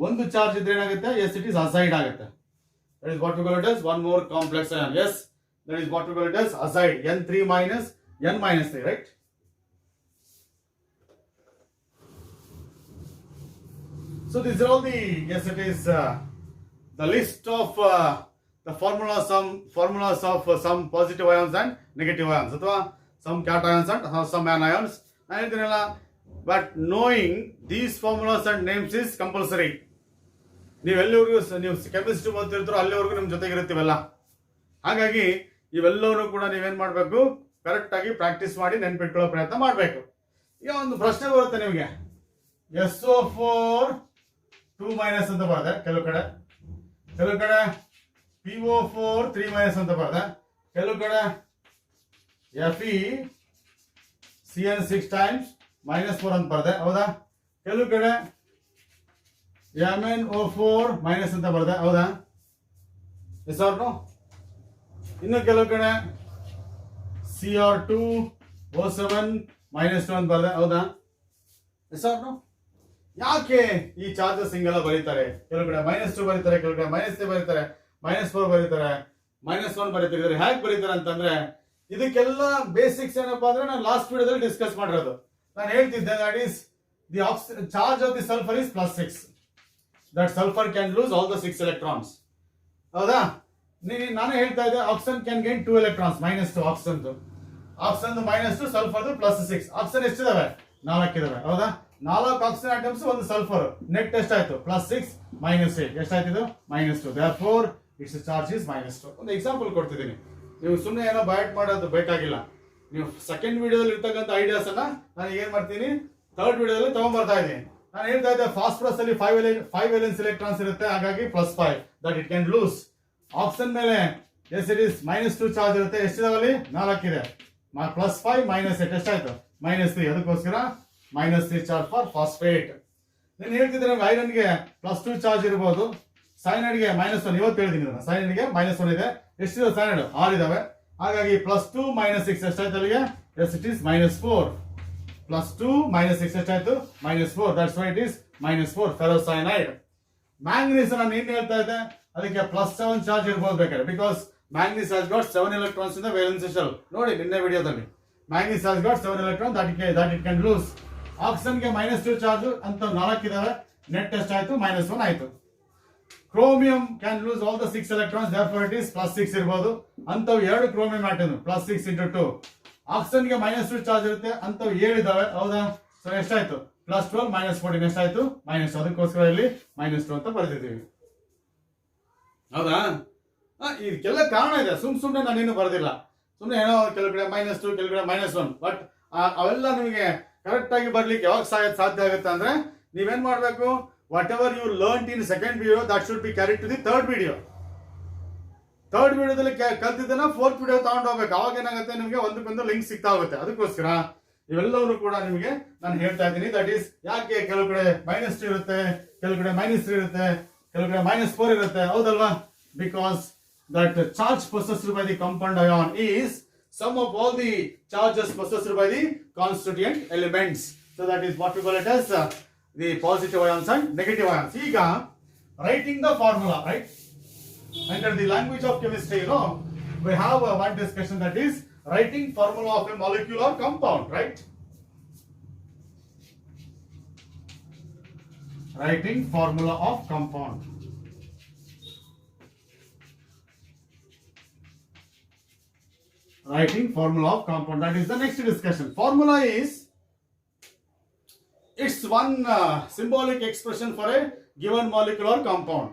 ಒಂದು ಚಾರ್ಜ್ ಇದ್ರೆ ಏನಾಗುತ್ತೆ, yes, it is azide ಆಗುತ್ತೆ. That is what we call it as one more complex ion, yes. That is what we call it as azide, N3 minus N minus 3, right? So these are all the, yes, it is the list of the formulas of some positive ions and negative ions, ಅಥವಾ some cations and some anions. But knowing these formulas and names is compulsory. ನೀವೆಲ್ಲರಿಗೂ ನೀವು chemistry ಓದ್ತಿರ್ತೀರೋ ಅಲ್ಲಿವರೆಗೂ ನಿಮ್ಮ ಜೊತೆಗಿರುತ್ತೀವಲ್ಲ, ಹಾಗಾಗಿ ಇವೆಲ್ಲವೂ ಕೂಡ ನೀವೇನ್ ಮಾಡಬೇಕು, correct ಆಗಿ ಪ್ರಾಕ್ಟೀಸ್ ಮಾಡಿ ನೆನ್ಪಿಟ್ಕೊಳ್ಳೋ ಪ್ರಯತ್ನ ಮಾಡಬೇಕು. ಈಗ ಒಂದು ಪ್ರಶ್ನೆ ಬರುತ್ತೆ ನಿಮಗೆ, SO4 2 ಮೈನಸ್ ಅಂತ ಬರುತ್ತೆ ಕೆಲವು ಕಡೆ PO4 3 ಮೈನಸ್ ಅಂತ ಬರುತ್ತೆ, ಕೆಲವು ಕಡೆ Fe CN6 times -4 ಅಂತ ಬರದೆ ಹೌದಾ. ಕೆಲವು ಕಡೆ MnO4 ಮೈನಸ್ ಅಂತ ಬರದೆ ಹೌದಾ. Yes or no. ಇನ್ನು ಕೆಲವು ಕಡೆ Cr2O7 -2 ಅಂತ ಬರದೆ ಹೌದಾ. Yes or no. ಯಾಕೆ ಈ ಚಾರ್ಜಸ್ ಹಿಂಗೆಲ್ಲ ಬರೀತಾರೆ? ಕೆಲವು ಕಡೆ -2 ಬರೀತಾರೆ, ಕೆಲವು ಕಡೆ -3 ಬರೀತಾರೆ, -4 ಬರೀತಾರೆ, -1 ಬರೀತಾರೆ. ಹೇಗೆ ಬರೀತಾರೆ ಅಂತಂದ್ರೆ ಇದಕ್ಕೆಲ್ಲ ಬೇಸಿಕ್ಸ್ ಏನಪ್ಪಾ ಅಂದ್ರೆ ನಾನು ಲಾಸ್ಟ್ ವಿಡಿಯೋದಲ್ಲಿ ಡಿಸ್ಕಸ್ ಮಾಡಿರೋದು. ನಾನು ಹೇಳ್ತಿದ್ದೆ that is the charge of the sulphur is +6. That sulphur can lose all the 6 electrons. ಹೌದಾ. ನಾನು ಹೇಳ್ತಾ ಇದ್ದೆ oxygen can gain 2 electrons, -2 oxygen -2, sulphur +6. Oxygen ಎಷ್ಟಿದಾವೆ? 4 ಇದಾವೆ ಹೌದಾ. 4 ಆಕ್ಸಿಜನ್ ಆಟಮ್ಸ್, ಒಂದು ಸಲ್ಫರ್, ನೆಟ್ ಎಷ್ಟಾಯ್ತು? +6 -8 ಎಷ್ಟಾಯ್ತು? ಇದು -2. therefore its charge is -2. ಒಂದು ಎಕ್ಸಾಂಪಲ್ ಕೊಡ್ತಿದ್ದೀನಿ, ನೀವು ಸುಮ್ಮನೆ ಏನೋ ಬಯಾಟ್ ಮಾಡೋದು ಬೇಕಾಗಿಲ್ಲ. ನೀವು ಸೆಕೆಂಡ್ ವಿಡಿಯೋದಲ್ಲಿ ಇರ್ತಕ್ಕಂಥ ಐಡಿಯಾಸ್ ಅನ್ನ ನಾನು ಏನ್ ಮಾಡ್ತೀನಿ ಥರ್ಡ್ ವಿಡಿಯೋದಲ್ಲಿ ತಗೊಂಡ್ಬರ್ತಾ ಇದ್ದೀನಿ. ನಾನು ಹೇಳ್ತಾ ಇದ್ದೆ ಫಾಸ್ಫರಸ್ ಅಲ್ಲಿ 5 ವೇಲೆನ್ಸ್ ಎಲೆಕ್ಟ್ರಾನ್ಸ್ ಇರುತ್ತೆ, ಹಾಗಾಗಿ +5 that it can loose. Oxygen ಮೇಲೆ ಎಸ್ ಇಟ್ ಇಸ್ -2 ಚಾರ್ಜ್ ಇರುತ್ತೆ, ಎಷ್ಟಿದಾವಲ್ಲಿ? 4 ಇದೆ. +5 -8 ಎಷ್ಟಾಯ್ತು? -3. ಅದಕ್ಕೋಸ್ಕರ -3 ಚಾರ್ಜ್ ಫಾರ್ ಫಾಸ್ಫೇಟ್. ನೀನು ಹೇಳ್ತಿದ್ರೆ ಐರನ್ಗೆ +2 ಚಾರ್ಜ್ ಇರಬಹುದು, ಸೈನೈಡ್ಗೆ -1. ಇವತ್ತು ಹೇಳಿದೀನಿ ಸೈನೈಡ್ಗೆ -1 ಇದೆ. ಎಷ್ಟಿದೆ ಸೈನೈಡ್? 6 ಇದಾವೆ. ಹಾಗಾಗಿ +2 -6 ಎಷ್ಟಾಯ್ತು ಅಲ್ಲಿಗೆ? S it is -4. +2 -6 ಎಷ್ಟಾಯ್ತು? -4. That's why it is -4 ferrocyanide. Manganese ನಾನು ಏನ್ ಹೇಳ್ತಾ ಇದ್ದೆ, ಅದಕ್ಕೆ +7 ಚಾರ್ಜ್ ಇರ್ಬೋದು ಬೇಕಾದ್ರೆ, because manganese has got 7 electrons in the valence shell. ನೋಡಿ ನಿನ್ನೆ ವಿಡಿಯೋದಲ್ಲಿ manganese has got 7 electrons that it can lose. ಆಕ್ಸಿಜನ್ಗೆ -2 ಚಾರ್ಜ್ ಅಂತ 4 ಇದಾವೆ, ನೆಟ್ ಎಷ್ಟಾಯ್ತು? -1 ಆಯ್ತು. Chromium can lose all the 6 electrons, therefore it is +6 ಇರಬಹುದು. ಅಂತವು 2 ಕ್ರೋಮಿಯಂ ಆಟಮ್, +6 × 2. ಆಕ್ಸಿಜನ್ಗೆ -2 ಚಾರ್ಜ್ ಇರುತ್ತೆ, ಅಂತವು 7 ಇದಾವೆ ಹೌದಾ. ಸೊ ಎಷ್ಟಾಯ್ತು? +12 -14 ಎಷ್ಟಾಯ್ತು? -2. ಅದಕ್ಕೋಸ್ಕರ ಇಲ್ಲಿ -2 ಅಂತ ಬರೆದಿದ್ದೀವಿ ಹೌದಾ. ಇದಕ್ಕೆಲ್ಲ ಕಾರಣ ಇದೆ, ಸುಮ್ಮನೆ ನಾನೇನು ಬರೆದಿಲ್ಲ. ಸುಮ್ಮನೆ ಏನೋ ಕೆಲವು ಕಡೆ -2, ಕೆಲವು ಕಡೆ -1. ಬಟ್ ಅವೆಲ್ಲ ನಿಮಗೆ ಕರೆಕ್ಟ್ ಆಗಿ ಬರ್ಲಿಕ್ಕೆ ಯಾವಾಗ ಸಾಧ್ಯ ಆಗುತ್ತೆ ಅಂದ್ರೆ ನೀವೇನ್ ಮಾಡ್ಬೇಕು, whatever you learned in second video that should be carried to the third video. Third ವಿಡಿಯೋದಲ್ಲಿ ಕಲ್ತಿದ್ದನ್ನ ಫೋರ್ತ್ ವಿಡಿಯೋ ತಗೊಂಡು ಹೋಗ್ಬೇಕು. ಅವಾಗ ಏನಾಗುತ್ತೆ, ನಿಮಗೆ ಒಂದಕ್ಕೊಂದು ಲಿಂಕ್ ಸಿಗ್ತಾ ಹೋಗುತ್ತೆ. ಅದಕ್ಕೋಸ್ಕರ ಇವೆಲ್ಲವೂ ಕೂಡ ನಿಮಗೆ ನಾನು ಹೇಳ್ತಾ ಇದ್ದೀನಿ. ದಟ್ ಈಸ್ ಯಾಕೆ ಕೆಲವು ಕಡೆ -2 ಇರುತ್ತೆ, ಕೆಲವು ಕಡೆ -3 ಇರುತ್ತೆ, ಕೆಲವು ಕಡೆ -4 ಇರುತ್ತೆ ಹೌದಲ್ವಾ. Because that charge possessed by the compound ion is sum of all the charges possessed by the constituent elements. So that is what we call it as the positive ions and negative ions. ಈಗ writing the formula, right? Under the language of chemistry, we have one discussion, that is writing formula of a molecule or compound, right? Writing formula of compound. Writing formula of compound, that is the next discussion. Formula is, it's one symbolic expression for a given molecule or compound.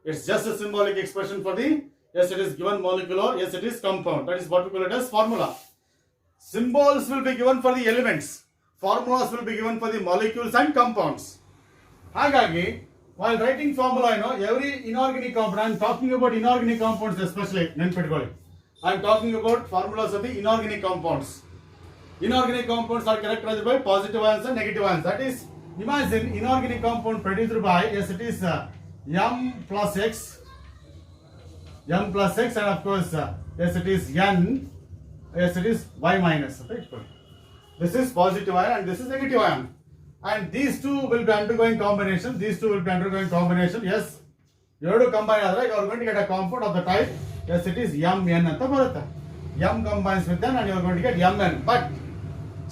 It's just a symbolic expression for the, yes it is given molecule or yes it is compound. That is what we call it as formula. Symbols will be given for the elements, formulas will be given for the molecules and compounds. Hagagi, while writing formula, every inorganic compound, I am talking about inorganic compounds especially, I am talking about formulas of the inorganic compounds. Inorganic compounds are characterized by positive ions and negative ions. That is, imagine inorganic compound produced by, yes it is M plus X, and of course yes it is N, yes it is Y minus. This is positive ion and this is negative ion, and these two will be undergoing combination. Yes, ಎರಡು combine ಆದರೆ you are going to get a compound of the type, yes it is Mn ಅಂತ ಬರುತ್ತೆ. M combines with N and you are going to get Mn. But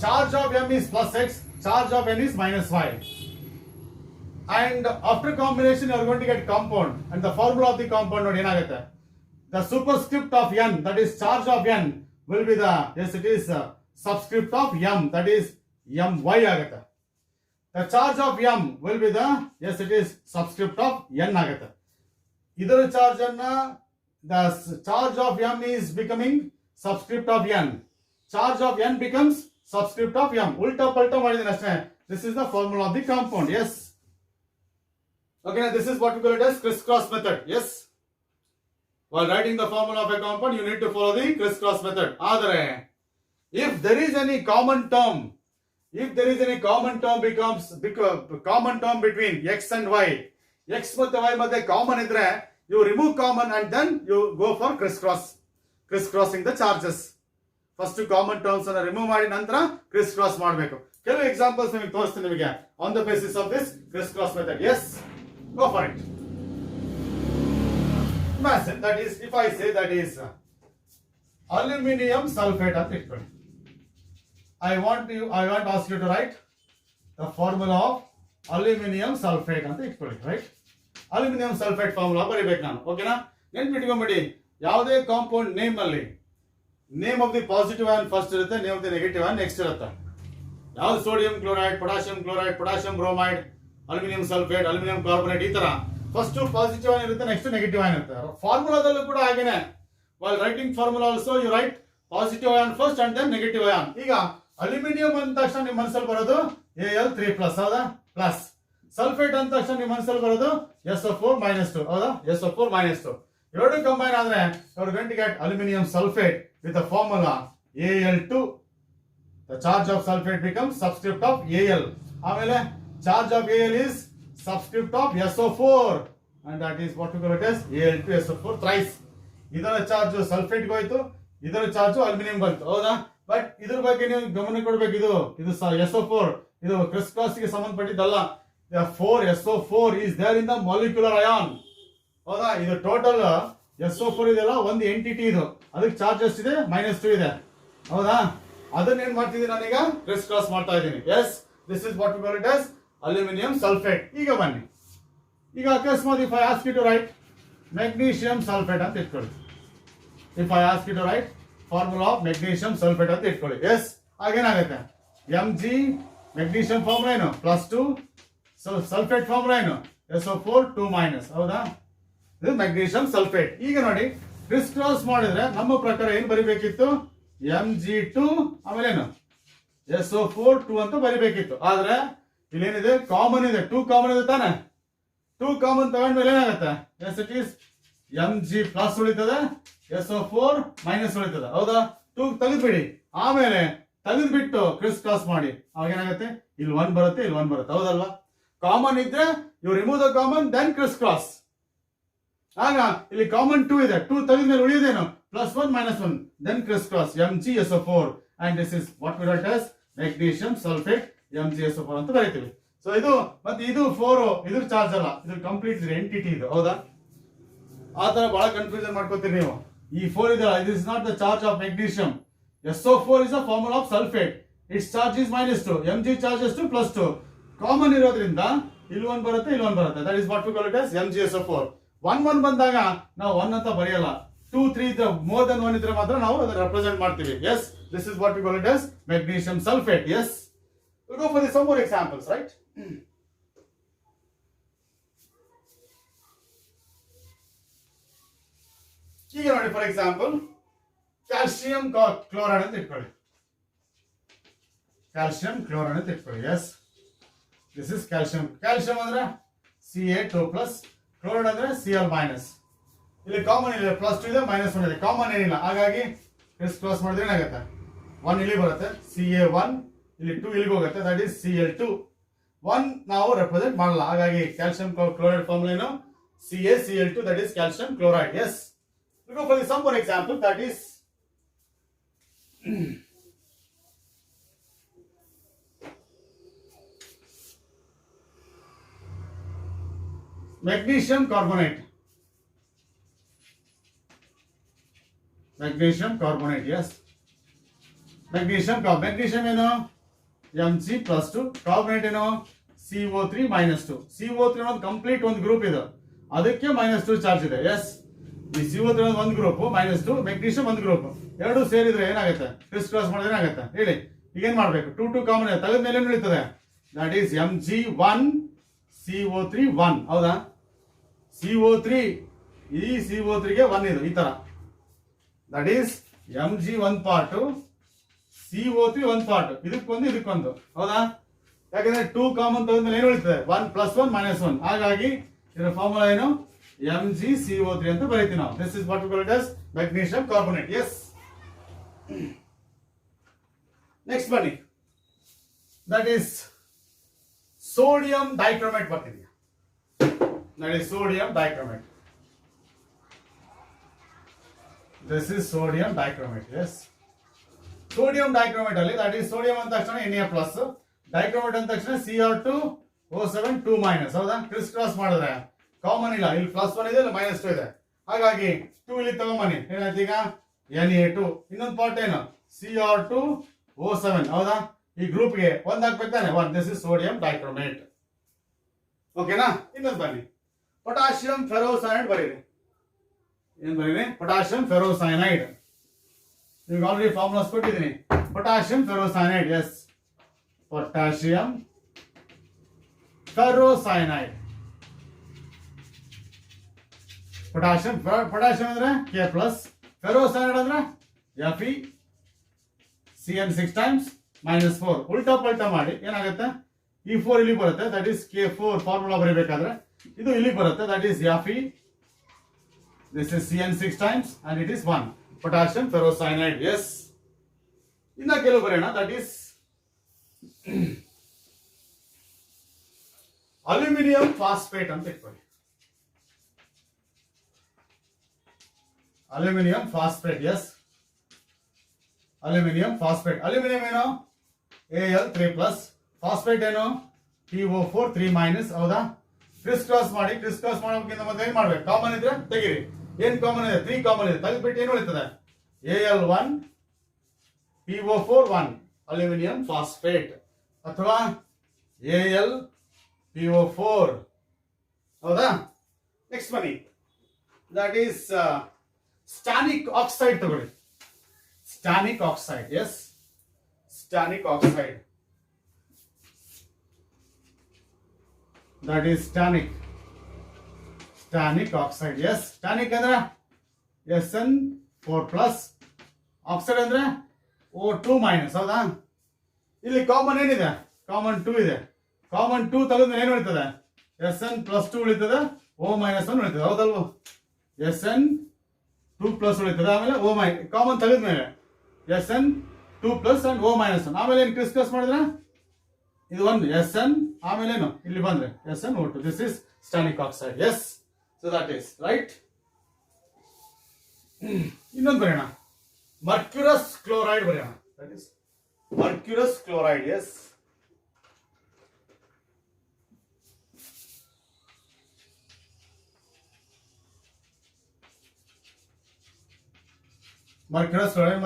charge of M is +X, charge of N is -Y. And after combination you are going to get compound, and the formula of the compound ನೋಡಿ ಏನಾಗುತ್ತೆ, the superscript of N, that is charge of N, will be the, yes it is subscript of M, that is My ಆಗುತ್ತೆ. The charge of M will be the, yes it is subscript of N ಆಗುತ್ತೆ. ಇದರ charge ಅನ್ನ, the charge of M is becoming subscript of N, charge of N becomes subscript of M. ಉಲ್ಟಾ ಪಲ್ಟಾ ಮಾಡಿದ್ದೀನಿ ಅಷ್ಟೇ. This is the formula of the compound. Yes. Okay, now this is what we call it as crisscross method. Yes. While writing the formula of a compound, you need to follow the crisscross method. ಆದರೆ If there is any common term, becomes common term between x and y, x ಮತ್ತೆ y ಮತ್ತೆ common ಇದ್ರೆ you remove common and then you go for crisscrossing the charges. First common terms ಅನ್ನ remove ಮಾಡಿ ನಂತರ criss cross ಮಾಡಬೇಕು. ಕೆಲವು examples ನಿಮಗೆ ತೋರಿಸ್ತೀನಿ ನಿಮಗೆ on the basis of this criss cross method. Yes, go for it. Imagine that is, if I say that is aluminum sulfate ಅಂತ ಇಟ್ಕೊಳ್ಳಿ. I want to ask you to write the formula of aluminum sulfate ಅಂತ ಇಟ್ಕೊಳ್ಳಿ. Right, aluminium sulphate formula ಬರೀಬೇಕು ನಾನು. ಓಕೆನಾ? ನೆನ್ಪಿಟ್ಕೊಂಡ್ಬಿಡಿ, ಯಾವುದೇ compound name ಅಲ್ಲಿ name of the positive ion first ಇರುತ್ತೆ, name of the negative ion next ಇರುತ್ತೆ. ಯಾವ್ದು sodium chloride, potassium chloride, potassium bromide, aluminium sulphate, aluminium carbonate, ಈ ತರ ಫಸ್ಟ್ ಪಾಸಿಟಿವ್ ಆನ್ ಇರುತ್ತೆ, ನೆಕ್ಸ್ಟ್ ನೆಗೆಟಿವ್ ಆನ್ ಇರುತ್ತೆ. ಫಾರ್ಮುಲಾದಲ್ಲೂ ಕೂಡ ಹಾಗೇನೆ, while writing formula also you write positive ion first and then negative ion. ಈಗ ಅಲ್ಯೂಮಿನಿಯಂ ಅಂದ ತಕ್ಷಣ ನಿಮ್ಮ ಮನಸ್ಸಲ್ಲಿ ಬರೋದು Al3+, ಹೌದಾ, ಪ್ಲಸ್. ಸಲ್ಫೇಟ್ ಅಂದ ತಕ್ಷಣ ನಿಮ್ಮ ಮನಸ್ಸಲ್ಲಿ ಬರೋದು SO4-2, ಹೌದಾ, SO4-2. ಎರಡು ಕಂಬೈನ್ ಆದ್ರೆ you're going to get aluminum sulfate with the formula Al2. The charge of sulfate becomes subscript of Al. ಆಮೇಲೆ charge of Al is subscript of SO4 and that is what we call it as Al2SO4 thrice. ಇದರ charge sulphate ಹೋಯ್ತು, ಇದರ charge aluminium ಬಂತು, ಹೌದಾ. But ಇದ್ರ ಬಗ್ಗೆ ನೀವು ಗಮನ ಕೊಡ್ಬೇಕು. ಇದು SO4 ಇದು ಕ್ರಿಸ್ ಕ್ರಾಸ್ ಗೆ ಸಂಬಂಧಪಟ್ಟಿದ್ದಲ್ಲ. 4SO4 is there in the molecular ion, ಹೌದಾ. ಇದು ಟೋಟಲ್ SO4 ಇದೆಲ್ಲ ಒಂದು ಎಂಟಿಟಿ, ಇದು ಅದಕ್ಕೆ ಚಾರ್ಜ್ ಎಷ್ಟಿದೆ, -2 ಇದೆ, ಹೌದಾ. ಅದನ್ನ ಏನ್ ಮಾಡ್ತಿದ್ದೀನಿ ನಾನೀಗ, ಕ್ರಿಸ್ ಕ್ರಾಸ್ ಮಾಡ್ತಾ ಇದ್ದೀನಿ. Yes, this is what we call it as aluminium sulphate. ಈಗ ಬನ್ನಿ, ಈಗ ಅಕಸ್ಮಾತ್ if I ask you to write magnesium sulphate ಅಂತ ಇಟ್ಕೊಳ್ಳಿ. If I ask you to write formula of magnesium sulfate ಅಂತ ಇಟ್ಕೊಳ್ಳಿ. ಎಸ್, ಆಗೇನಾಗುತ್ತೆ, Mg ಮೆಗ್ನೀಷಿಯಂ ಫಾರ್ಮುಲಾ ಏನು, +2, sulphate formula ಏನು, SO4 2-, ಹೌದಾ. ಇದು ಮೆಗ್ನೀಷಿಯಂ ಸಲ್ಫೇಟ್. ಈಗ ನೋಡಿ, ಕ್ರಿಸ್ ಕ್ರಾಸ್ ಮಾಡಿದ್ರೆ ನಮ್ಮ ಪ್ರಕಾರ ಏನು ಬರಿಬೇಕಿತ್ತು, Mg2 ಆಮೇಲೆ ಏನು SO4 2 ಅಂತ ಬರಿಬೇಕಿತ್ತು. ಆದ್ರೆ ಇಲ್ಲೇನಿದೆ, ಕಾಮನ್ ಇದೆ, 2 ಕಾಮನ್ ಇದೆ ತಾನೆ. 2 ಕಾಮನ್ ತಗೊಂಡ್ಮೇಲೆ ಏನಾಗುತ್ತೆ, ಎಸ್ ಇಟ್ ಈಸ್ Mg+ ಉಳಿತದೆ, SO4- ಉಳಿತದೆ, ಹೌದಾ. 2 ತೆಗೆದ್ಬಿಡಿ, ಆಮೇಲೆ ತೆಗೆದ್ಬಿಟ್ಟು ಕ್ರಿಸ್ ಕ್ರಾಸ್ ಮಾಡಿ, ಅವಾಗ ಏನಾಗುತ್ತೆ, ಇಲ್ಲಿ 1 ಬರುತ್ತೆ, ಇಲ್ಲಿ 1 ಬರುತ್ತೆ, ಹೌದಲ್ವಾ. ಕಾಮನ್ ಇದ್ರೆ you remove the common then criss cross. ಆಗ ಇಲ್ಲಿ ಕಾಮನ್ 2 ಇದೆ, 2 ತೆಗೆದ್ಮೇಲೆ ಉಳಿಯೋದೇನು, +1 -1 then criss cross MgSO4 and this is what we write as magnesium sulfate MgSO4 ಅಂತ ಬರೀತೀವಿ. ಸೊ ಇದು ಮತ್ತೆ ಇದು 4 ಇದ್ರ ಚಾರ್ಜ್ ಅಲ್ಲ, ಇದು ಕಂಪ್ಲೀಟ್ ಎಂಟಿಟಿ ಇದು, ಹೌದಾ. ಆ ತರ ಬಹಳ ಕನ್ಫ್ಯೂಷನ್ ಮಾಡ್ಕೋತೀರಿ ನೀವು. ಈ 4 ಇದಲ್ಲ, it is not the charge of magnesium. SO4 is a formula of sulfate. Its charge is -2. Mg charge is +2. Common ಇರೋದ್ರಿಂದ ಇಲ್ಲಿ 1 ಬರುತ್ತೆ, ಇಲ್ಲಿ 1 ಬರುತ್ತೆ. That is what we call it as MgSO4. 1 ಬಂದಾಗ ನಾವು 1 ಅಂತ ಬರೆಯಲ್ಲ. 2 3 ಇದ್ರೆ, ಮೋರ್ ದನ್ 1 ಇದ್ರೆ ಮಾತ್ರ ನಾವು ಅದನ್ನ ರೆಪ್ರೆಸೆಂಟ್ ಮಾಡ್ತೀವಿ. Yes, this is what we call it as magnesium sulfate. Yes, we'll go for some more examples, right? ಈಗ ನೋಡಿ, ಫಾರ್ ಎಕ್ಸಾಂಪಲ್ ಕ್ಯಾಲ್ಸಿಯಂ ಕ್ಲೋರೈಡ್ ಅಂತ ಇಟ್ಕೊಳ್ಳಿ. ಕ್ಯಾಲ್ಸಿಯಂ ಕ್ಲೋರೈಡ್ ಅಂತ ಇಟ್ಕೊಳ್ಳಿ. Yes, this is calcium. Calcium ಅಂದ್ರೆ Ca2+, ಕ್ಲೋರೈಡ್ ಅಂದ್ರೆ Cl-. ಇಲ್ಲಿ common ಇದೆ, +2 ಇದೆ, -1 ಇದೆ, ಕಾಮನ್ ಏನಿಲ್ಲ. ಹಾಗಾಗಿ ಕ್ರಿಸ್ ಕ್ರಾಸ್ ಮಾಡಿದ್ರೆ ಏನಾಗುತ್ತೆ, 1 ಇಲ್ಲಿ ಬರುತ್ತೆ, Ca1, ಇಲ್ಲಿ 2 ಇಲ್ಲಿಗೆ ಹೋಗುತ್ತೆ, ದಟ್ ಈಸ್ Cl2. 1 ನಾವು ರೆಪ್ರೆಸೆಂಟ್ ಮಾಡಲ್ಲ, ಹಾಗಾಗಿ ಕ್ಯಾಲ್ಸಿಯಂ ಕ್ಲೋರೈಡ್ ಫಾರ್ಮುಲಾ ಏನು, CaCl2, that is calcium chloride. Yes, we go for some more example, that is magnesium carbonate. Yes, magnesium ಏನು, Mg+2, ಕಾರ್ಬೊನೇಟ್ ಏನು, CO3 -2. CO3 ಅನ್ನೋದು ಕಂಪ್ಲೀಟ್ ಒಂದು ಗ್ರೂಪ್ ಇದೆ, ಅದಕ್ಕೆ -2 ಚಾರ್ಜ್ ಇದೆ. ಎಸ್, ಈ CO3 ಒಂದು ಗ್ರೂಪ್, -2, ಮೆಗ್ನೀಷಿಯಂ ಒಂದು ಗ್ರೂಪ್, ಎರಡು ಸೇರಿದ್ರೆ ಏನಾಗುತ್ತೆ, ಕ್ರಿಸ್ ಕ್ರಾಸ್ ಮಾಡಿದ್ರೆ ಏನಾಗುತ್ತೆ ಹೇಳಿ. ಈಗ ಏನ್ ಮಾಡ್ಬೇಕು, 2 2 ಕಾಮನ್ ಇದೆ, ತೆಗೆದ ಮೇಲೆ ಉಳಿತದೆ, ದಟ್ ಈಸ್ Mg1 CO3 1, ಹೌದಾ. CO3 ಈ CO3 ಗೆ 1 ಇದು, ಈ ತರ, that is Mg 1 part, CO3 1 part, ಇದಕ್ಕೊಂದು ಇದಕ್ಕೊಂದು, ಹೌದಾ. ಯಾಕಂದ್ರೆ 2 ಕಾಮನ್ ತೆಗೆದ್ಮೇಲೆ ಏನು ಉಳಿತದೆ, 1 +1 -1. ಹಾಗಾಗಿ ಇದರ ಫಾರ್ಮುಲಾ ಏನು, MgCO3 ಅಂತ ಬರೀತೀವಿ ನಾವು. This is what we call it as magnesium carbonate. Yes, next ಬನ್ನಿ, ದಟ್ ಈಸ್ ಸೋಡಿಯಂ ಡೈಕ್ರೋಮೇಟ್ ಬರ್ತಿದೆಯಾ, that is sodium dichromate. This is sodium dichromate. Yes, sodium dichromate ಅಲ್ಲಿ ದಟ್ ಈಸ್ ಸೋಡಿಯಂ ಅಂದ ತಕ್ಷಣ Na plus, dichromate ಅಂದ ತಕ್ಷಣ Cr2O7 2-, ಹೌದಾ? Criss cross ಮಾಡಿದ್ರೆ common ಇಲ್ಲ, ಇಲ್ಲಿ +1 ಇದೆ, ಇಲ್ಲಿ -2 ಇದೆ, ಹಾಗಾಗಿ 2 ಇಲ್ಲಿ ತಗೊಂಬನ್ನಿ, ಏನಾಯ್ತು ಈಗ Na2. ಇನ್ನೊಂದು ಪಾರ್ಟ್ ಏನು Cr2O7, ಹೌದಾ? ಈ ಗ್ರೂಪ್ಗೆ ಒಂದ್ ಹಾಕ್ಬೇಕು ತಾನೆ, 1. This is sodium dichromate. ಓಕೆನಾ? ಇನ್ನೊಂದು ಬನ್ನಿ, ಪೊಟ್ಯಾಷಿಯಂ ಫೆರೋಸೈನೈಡ್ ಬರೀರಿ. ಏನ್ ಬರೀರಿ? Potassium ferrocyanide. ನಿಮ್ಗೆ ಆಲ್ರೆಡಿ ಫಾರ್ಮುಲಾಸ್ ಕೊಟ್ಟಿದ್ದೀನಿ. Potassium ferrocyanide. Yes, potassium ferrocyanide. Potassium ಅಂದ್ರೆ K+, ಫೆರೋಸೈನೈಡ್ ಅಂದ್ರೆ Fe CN6 times -4. ಉಲ್ಟಾ ಪಲ್ಟಾ ಮಾಡಿ ಏನಾಗುತ್ತೆ, ಈ 4 ಇಲ್ಲಿ ಬರುತ್ತೆ, ದಟ್ ಈಸ್ K4. ಫಾರ್ಮುಲಾ ಬರೀಬೇಕಾದ್ರೆ ಇದು ಇಲ್ಲಿ ಬರುತ್ತೆ, that is Fe. This is CN6 times and it is 1. Potassium ferrocyanide. Yes, ಇನ್ನ ಕೆಲವು ಬರೆಯೋಣ, ದಟ್ ಈಸ್ ಅಲ್ಯೂಮಿನಿಯಂ ಫಾಸ್ಫೇಟ್ ಅಂತ ಇಟ್ಕೊಳ್ಳಿ. Aluminium phosphate. Yes, aluminium phosphate. Aluminium ಏನು Al3+, ಫಾಸ್ಫೇಟ್ ಏನು PO4 3-, ಹೌದಾ? ಕ್ರಿಸ್ ಕ್ರಾಸ್ ಮಾಡಿ. ಕ್ರಿಸ್ ಕ್ರಾಸ್ ಮಾಡೋದಕ್ಕಿಂತ ಮೊದಲು ಏನ್ ಮಾಡ್ಬೇಕು, ಕಾಮನ್ ಇದ್ರೆ ತೆಗೀರಿ. ಏನ್ ಕಾಮನ್ ಇದೆ? 3 ಕಾಮನ್ ಇದೆ, ತೆಗೆದ್ಬಿಟ್ಟು ಏನು ಉಳಿತದೆ? Al1 PO4 1, ಅಲ್ಯೂಮಿನಿಯಂ ಫಾಸ್ಫೇಟ್, ಅಥವಾ AlPO4, ಹೌದಾ? ನೆಕ್ಸ್ಟ್ ಬನ್ನಿ, ದಟ್ ಈಸ್ ಸ್ಟಾನಿಕ್ ಆಕ್ಸೈಡ್ ತಗೊಳ್ಳಿ. Stannic oxide. Yes, stannic oxide, that is stannic oxide. Yes, stannic ಅಂದ್ರೆ SN4+, ಆಕ್ಸೈಡ್ ಅಂದ್ರೆ O2-, ಹೌದಾ? ಇಲ್ಲಿ ಕಾಮನ್ ಏನಿದೆ? ಕಾಮನ್ 2 ಇದೆ. ಕಾಮನ್ 2 ತೆಗೆದ್ರೆ ಏನು ಉಳಿತದೆ? SN+2 ಉಳಿತದೆ, O-1 ಉಳಿತದೆ, ಹೌದಲ್ವ? SN2+ ಉಳಿತದೆ, ಆಮೇಲೆ O-, common ತೆಗೆದ್ಮೇಲೆ SN2+ and O-1. ಆಮೇಲೆ ಏನು ಕ್ರಿಸ್ ಕ್ರಾಸ್ ಮಾಡಿದ್ರೆ ಇದು 1 SN, ಆಮೇಲೆ ಏನು ಇಲ್ಲಿ ಬಂದ್ರೆ SnO2. This is stannic oxide. Yes, so that is right. ಇನ್ನೊಂದು ಬರೆಯೋಣ, ಮರ್ಕ್ಯುರಸ್ ಕ್ಲೋರೈಡ್ ಬರೆಯೋಣ. That is mercurous chloride. Yes, mercurous chloride.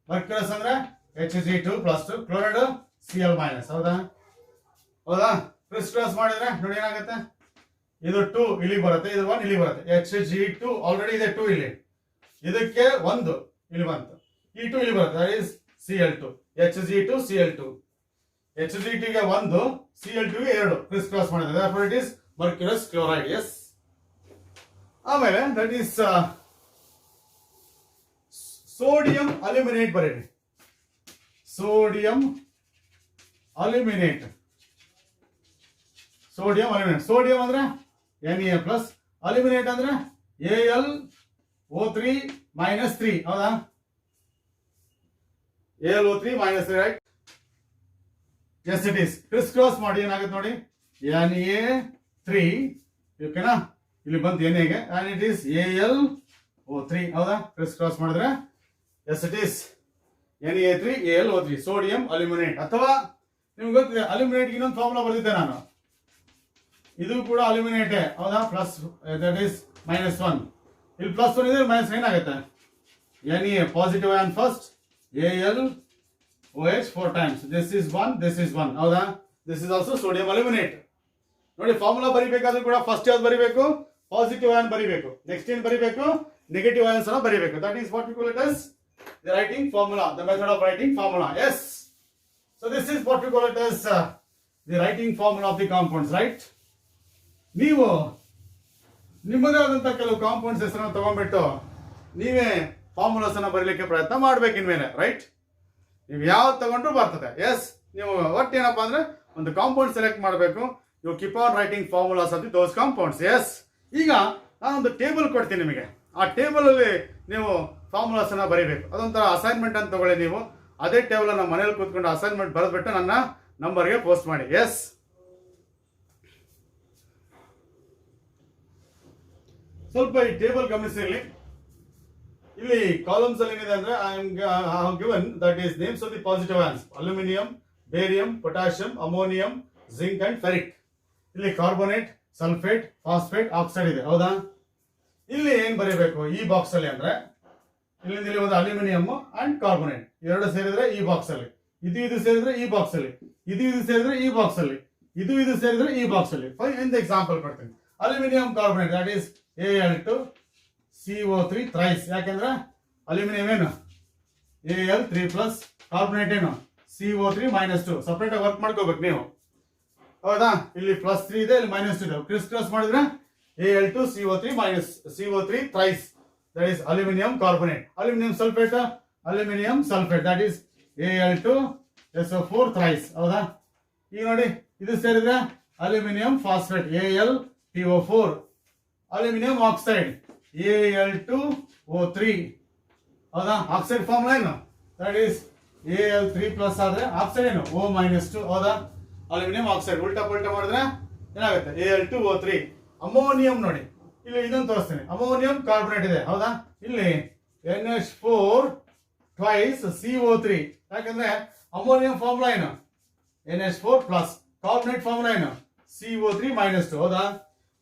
Mercurous ಅಂದ್ರೆ Hg2+2, ಕ್ಲೋರೈಡ್ Cl-, ಹೌದಾ? ಕ್ರಿಸ್ ಕ್ರಾಸ್ ಮಾಡಿದ್ರೆ ನೋಡಿ ಏನಾಗುತ್ತೆ, ಇದು 2 ಇಲ್ಲಿ ಬರುತ್ತೆ, ಇದು 1 ಇಲ್ಲಿ ಬರುತ್ತೆ. Hg2 ಆಲ್ರೆಡಿ ಇದೆ 2 ಇಲ್ಲಿ, ಇದಕ್ಕೆ 1 ಇಲ್ಲಿ ಬಂತು, ಈ 2 ಇಲ್ಲಿ ಬರುತ್ತೆ, that is Cl2. Hg2 Cl2, Hg2 ಗೆ 1, Cl2 ಗೆ 2 ಕ್ರಿಸ್ ಕ್ರಾಸ್ ಮಾಡಿದ್ರೆ therefore it is mercurous chloride. Yes, ಆಮೇಲೆ ದಟ್ ಈಸ್ ಸೋಡಿಯಂ ಅಲ್ಯೂಮಿನೇಟ್ ಬರೀರಿ. Sodium aluminate. ಸೋಡಿಯಂ ಅಂದ್ರೆ Na+, ಅಲ್ಯೂಮಿನೇಟ್ ಅಂದ್ರೆ AlO3-3, ಹೌದಾ? AlO3-3, right? Yes, it is. Criss cross ಮಾಡಿ ಏನಾಗುತ್ತೆ ನೋಡಿ, Na3, ಓಕೆನಾ? ಇಲ್ಲಿ ಬಂತು Na-ಗೆ, and it is AlO3, ಹೌದಾ? ಕ್ರಿಸ್ ಕ್ರಾಸ್ ಮಾಡಿದ್ರೆ yes, it is Na3 AlO3, sodium aluminate. ಅಥವಾ ನಿಮ್ಗೆ ಗೊತ್ತಿದೆ, ಅಲ್ಯೂಮಿನೇಟ್ ಇನ್ನೊಂದು ಫಾರ್ಮುಲಾ ಬರೆದಿದ್ದೆ ನಾನು, ಇದು ಕೂಡ ಅಲ್ಯೂಮಿನೇಟೇ, ಹೌದಾ? Plus, that is -1. ಇಲ್ಲಿ +1 ಇದೆ, -9 ಆಗುತ್ತೆ. Na positive ion first, AlOH 4 times. This is 1, this is 1, ಹೌದಾ? This is also sodium aluminate. ನೋಡಿ, ಫಾರ್ಮುಲಾ ಬರಿಬೇಕಾದ್ರೂ ಕೂಡ ಫಸ್ಟ್ ಯಾವ್ದು ಬರಿಬೇಕು? ಪಾಸಿಟಿವ್ ಆನ್ ಬರಿಬೇಕು. ನೆಕ್ಸ್ಟ್ ಏನ್ ಬರಿಬೇಕು? ನೆಗೆಟಿವ್ ಆನ್ಸ್ ಅನ್ನ ಬರಿಬೇಕು. That is what we call it as the writing formula, the method of writing formula. Yes, so this is what we call it as the writing formula of the compounds, right? ನೀವು ನಿಮ್ಮದೇ ಆದಂತ ಕೆಲವು compounds ಹೆಸರನ್ನು ತಗೊಂಡ್ಬಿಟ್ಟು ನೀವೇ formulas ಅನ್ನ ಬರೀಲಿಕ್ಕೆ ಪ್ರಯತ್ನ ಮಾಡ್ಬೇಕು ಇನ್ಮೇಲೆ, ರೈಟ್? ನೀವು ಯಾವ್ದು ತಗೊಂಡ್ರು ಬರ್ತದೆ. ಎಸ್, ನೀವು ಒಟ್ಟು ಏನಪ್ಪಾ ಅಂದ್ರೆ ಒಂದು ಕಾಂಪೌಂಡ್ ಸೆಲೆಕ್ಟ್ ಮಾಡಬೇಕು. You keep on writing formulas of those compounds. Yes, ಈಗ ನಾನೊಂದು ಟೇಬಲ್ ಕೊಡ್ತೀನಿ ನಿಮಗೆ, ಆ ಟೇಬಲ್ ಅಲ್ಲಿ ನೀವು ಫಾರ್ಮುಲಾಸ್ ಅನ್ನ ಬರೀಬೇಕು. ಅದೊಂಥರ ಅಸೈನ್ಮೆಂಟ್ ಅಂತ ತಗೊಳ್ಳಿ ನೀವು. ಅದೇ ಟೇಬಲ್ ನಮ್ಮ ಮನೇಲಿ ಕೂತ್ಕೊಂಡು ಅಸೈನ್ಮೆಂಟ್ ಬರೆದ್ಬಿಟ್ಟು ನನ್ನ ನಂಬರ್ಗೆ ಪೋಸ್ಟ್ ಮಾಡಿ. ಎಸ್, ಸ್ವಲ್ಪ ಈ ಟೇಬಲ್ ಗಮನಿಸಿರಲಿ. ಇಲ್ಲಿ ಕಾಲಮ್ಸ್ ಅಲ್ಲಿ ಏನಿದೆ ಅಂದ್ರೆ I have given that is names of the positive ions: aluminium, barium, potassium, ammonium, zinc and ferric. ಇಲ್ಲಿ ಕಾರ್ಬೋನೇಟ್, ಸಲ್ಫೇಟ್, ಫಾಸ್ಫೇಟ್, ಆಕ್ಸೈಡ್ ಇದೆ, ಹೌದಾ? ಇಲ್ಲಿ ಏನ್ ಬರೀಬೇಕು ಈ ಬಾಕ್ಸ್ ಅಲ್ಲಿ ಅಂದ್ರೆ ಇಲ್ಲಿಂದ ಇಲ್ಲಿ ಒಂದು ಅಲ್ಯೂಮಿನಿಯಂ ಅಂಡ್ ಕಾರ್ಬೋನೇಟ್ ಎರಡು ಸೇರಿದ್ರೆ ಈ ಬಾಕ್ಸ್ ಅಲ್ಲಿ, ಇದು ಸೇರಿದ್ರೆ ಈ ಬಾಕ್ಸ್ ಅಲ್ಲಿ, ಇದು ಸೇರಿದ್ರೆ ಈ ಬಾಕ್ಸ್ ಅಲ್ಲಿ, ಇದು ಸೇರಿದ್ರೆ ಈ ಬಾಕ್ಸ್ ಅಲ್ಲಿ. ಇಂದ ಎಕ್ಸಾಂಪಲ್ ಕೊಡ್ತೀನಿ. Aluminium carbonate that is Al2CO3 thrice. ಯಾಕೆಂದ್ರೆ ಅಲ್ಯೂಮಿನಿಯಂ ಏನು Al3+, ಕಾರ್ಬೋನೇಟ್ ಏನು CO3-2. ಸಪರೇಟ್ ಆಗಿ ವರ್ಕ್ ಮಾಡ್ಕೋಬೇಕು ನೀವು, ಹೌದಾ? ಇಲ್ಲಿ +3 ಇದೆ, ಇಲ್ಲಿ -2 ಇದೆ. ಕ್ರಿಸ್ ಮಾಡಿದ್ರೆ Al2CO3 thrice, that is aluminium carbonate. Aluminium sulphate that is Al2SO4 thrice, ಹೌದಾ? ಈಗ ನೋಡಿ, ಇದು ಸೇರಿದ್ರೆ aluminium phosphate AlPO4. Aluminium oxide Al2O3, ಹೌದಾ? ಆಕ್ಸೈಡ್ ಫಾರ್ಮುಲಾ ಏನು? ದಟ್ ಈಸ್ Al3+ ಆದ್ರೆ ಆಕ್ಸೈಡ್ ಏನು O-2, ಹೌದಾ? ಅಲ್ಯೂಮಿನಿಯಂ ಆಕ್ಸೈಡ್ ಉಲ್ಟಾ ಪಲ್ಟಾ ಮಾಡಿದ್ರೆ ಏನಾಗುತ್ತೆ Al2O3. ಅಮೋನಿಯಂ ನೋಡಿ, ಇಲ್ಲಿ ಇದನ್ನು ತೋರಿಸ್ತೀನಿ. ಅಮೋನಿಯಂ ಕಾರ್ಬೋನೇಟ್ ಇದೆ, ಹೌದಾ? ಇಲ್ಲಿ NH4 ಟ್ವೈಸ್ CO3. ಯಾಕಂದ್ರೆ ಅಮೋನಿಯಂ ಫಾರ್ಮುಲಾ ಏನು NH4+, ಕಾರ್ಬೋನೇಟ್ ಫಾರ್ಮುಲಾ ಏನು CO3-2, ಹೌದಾ?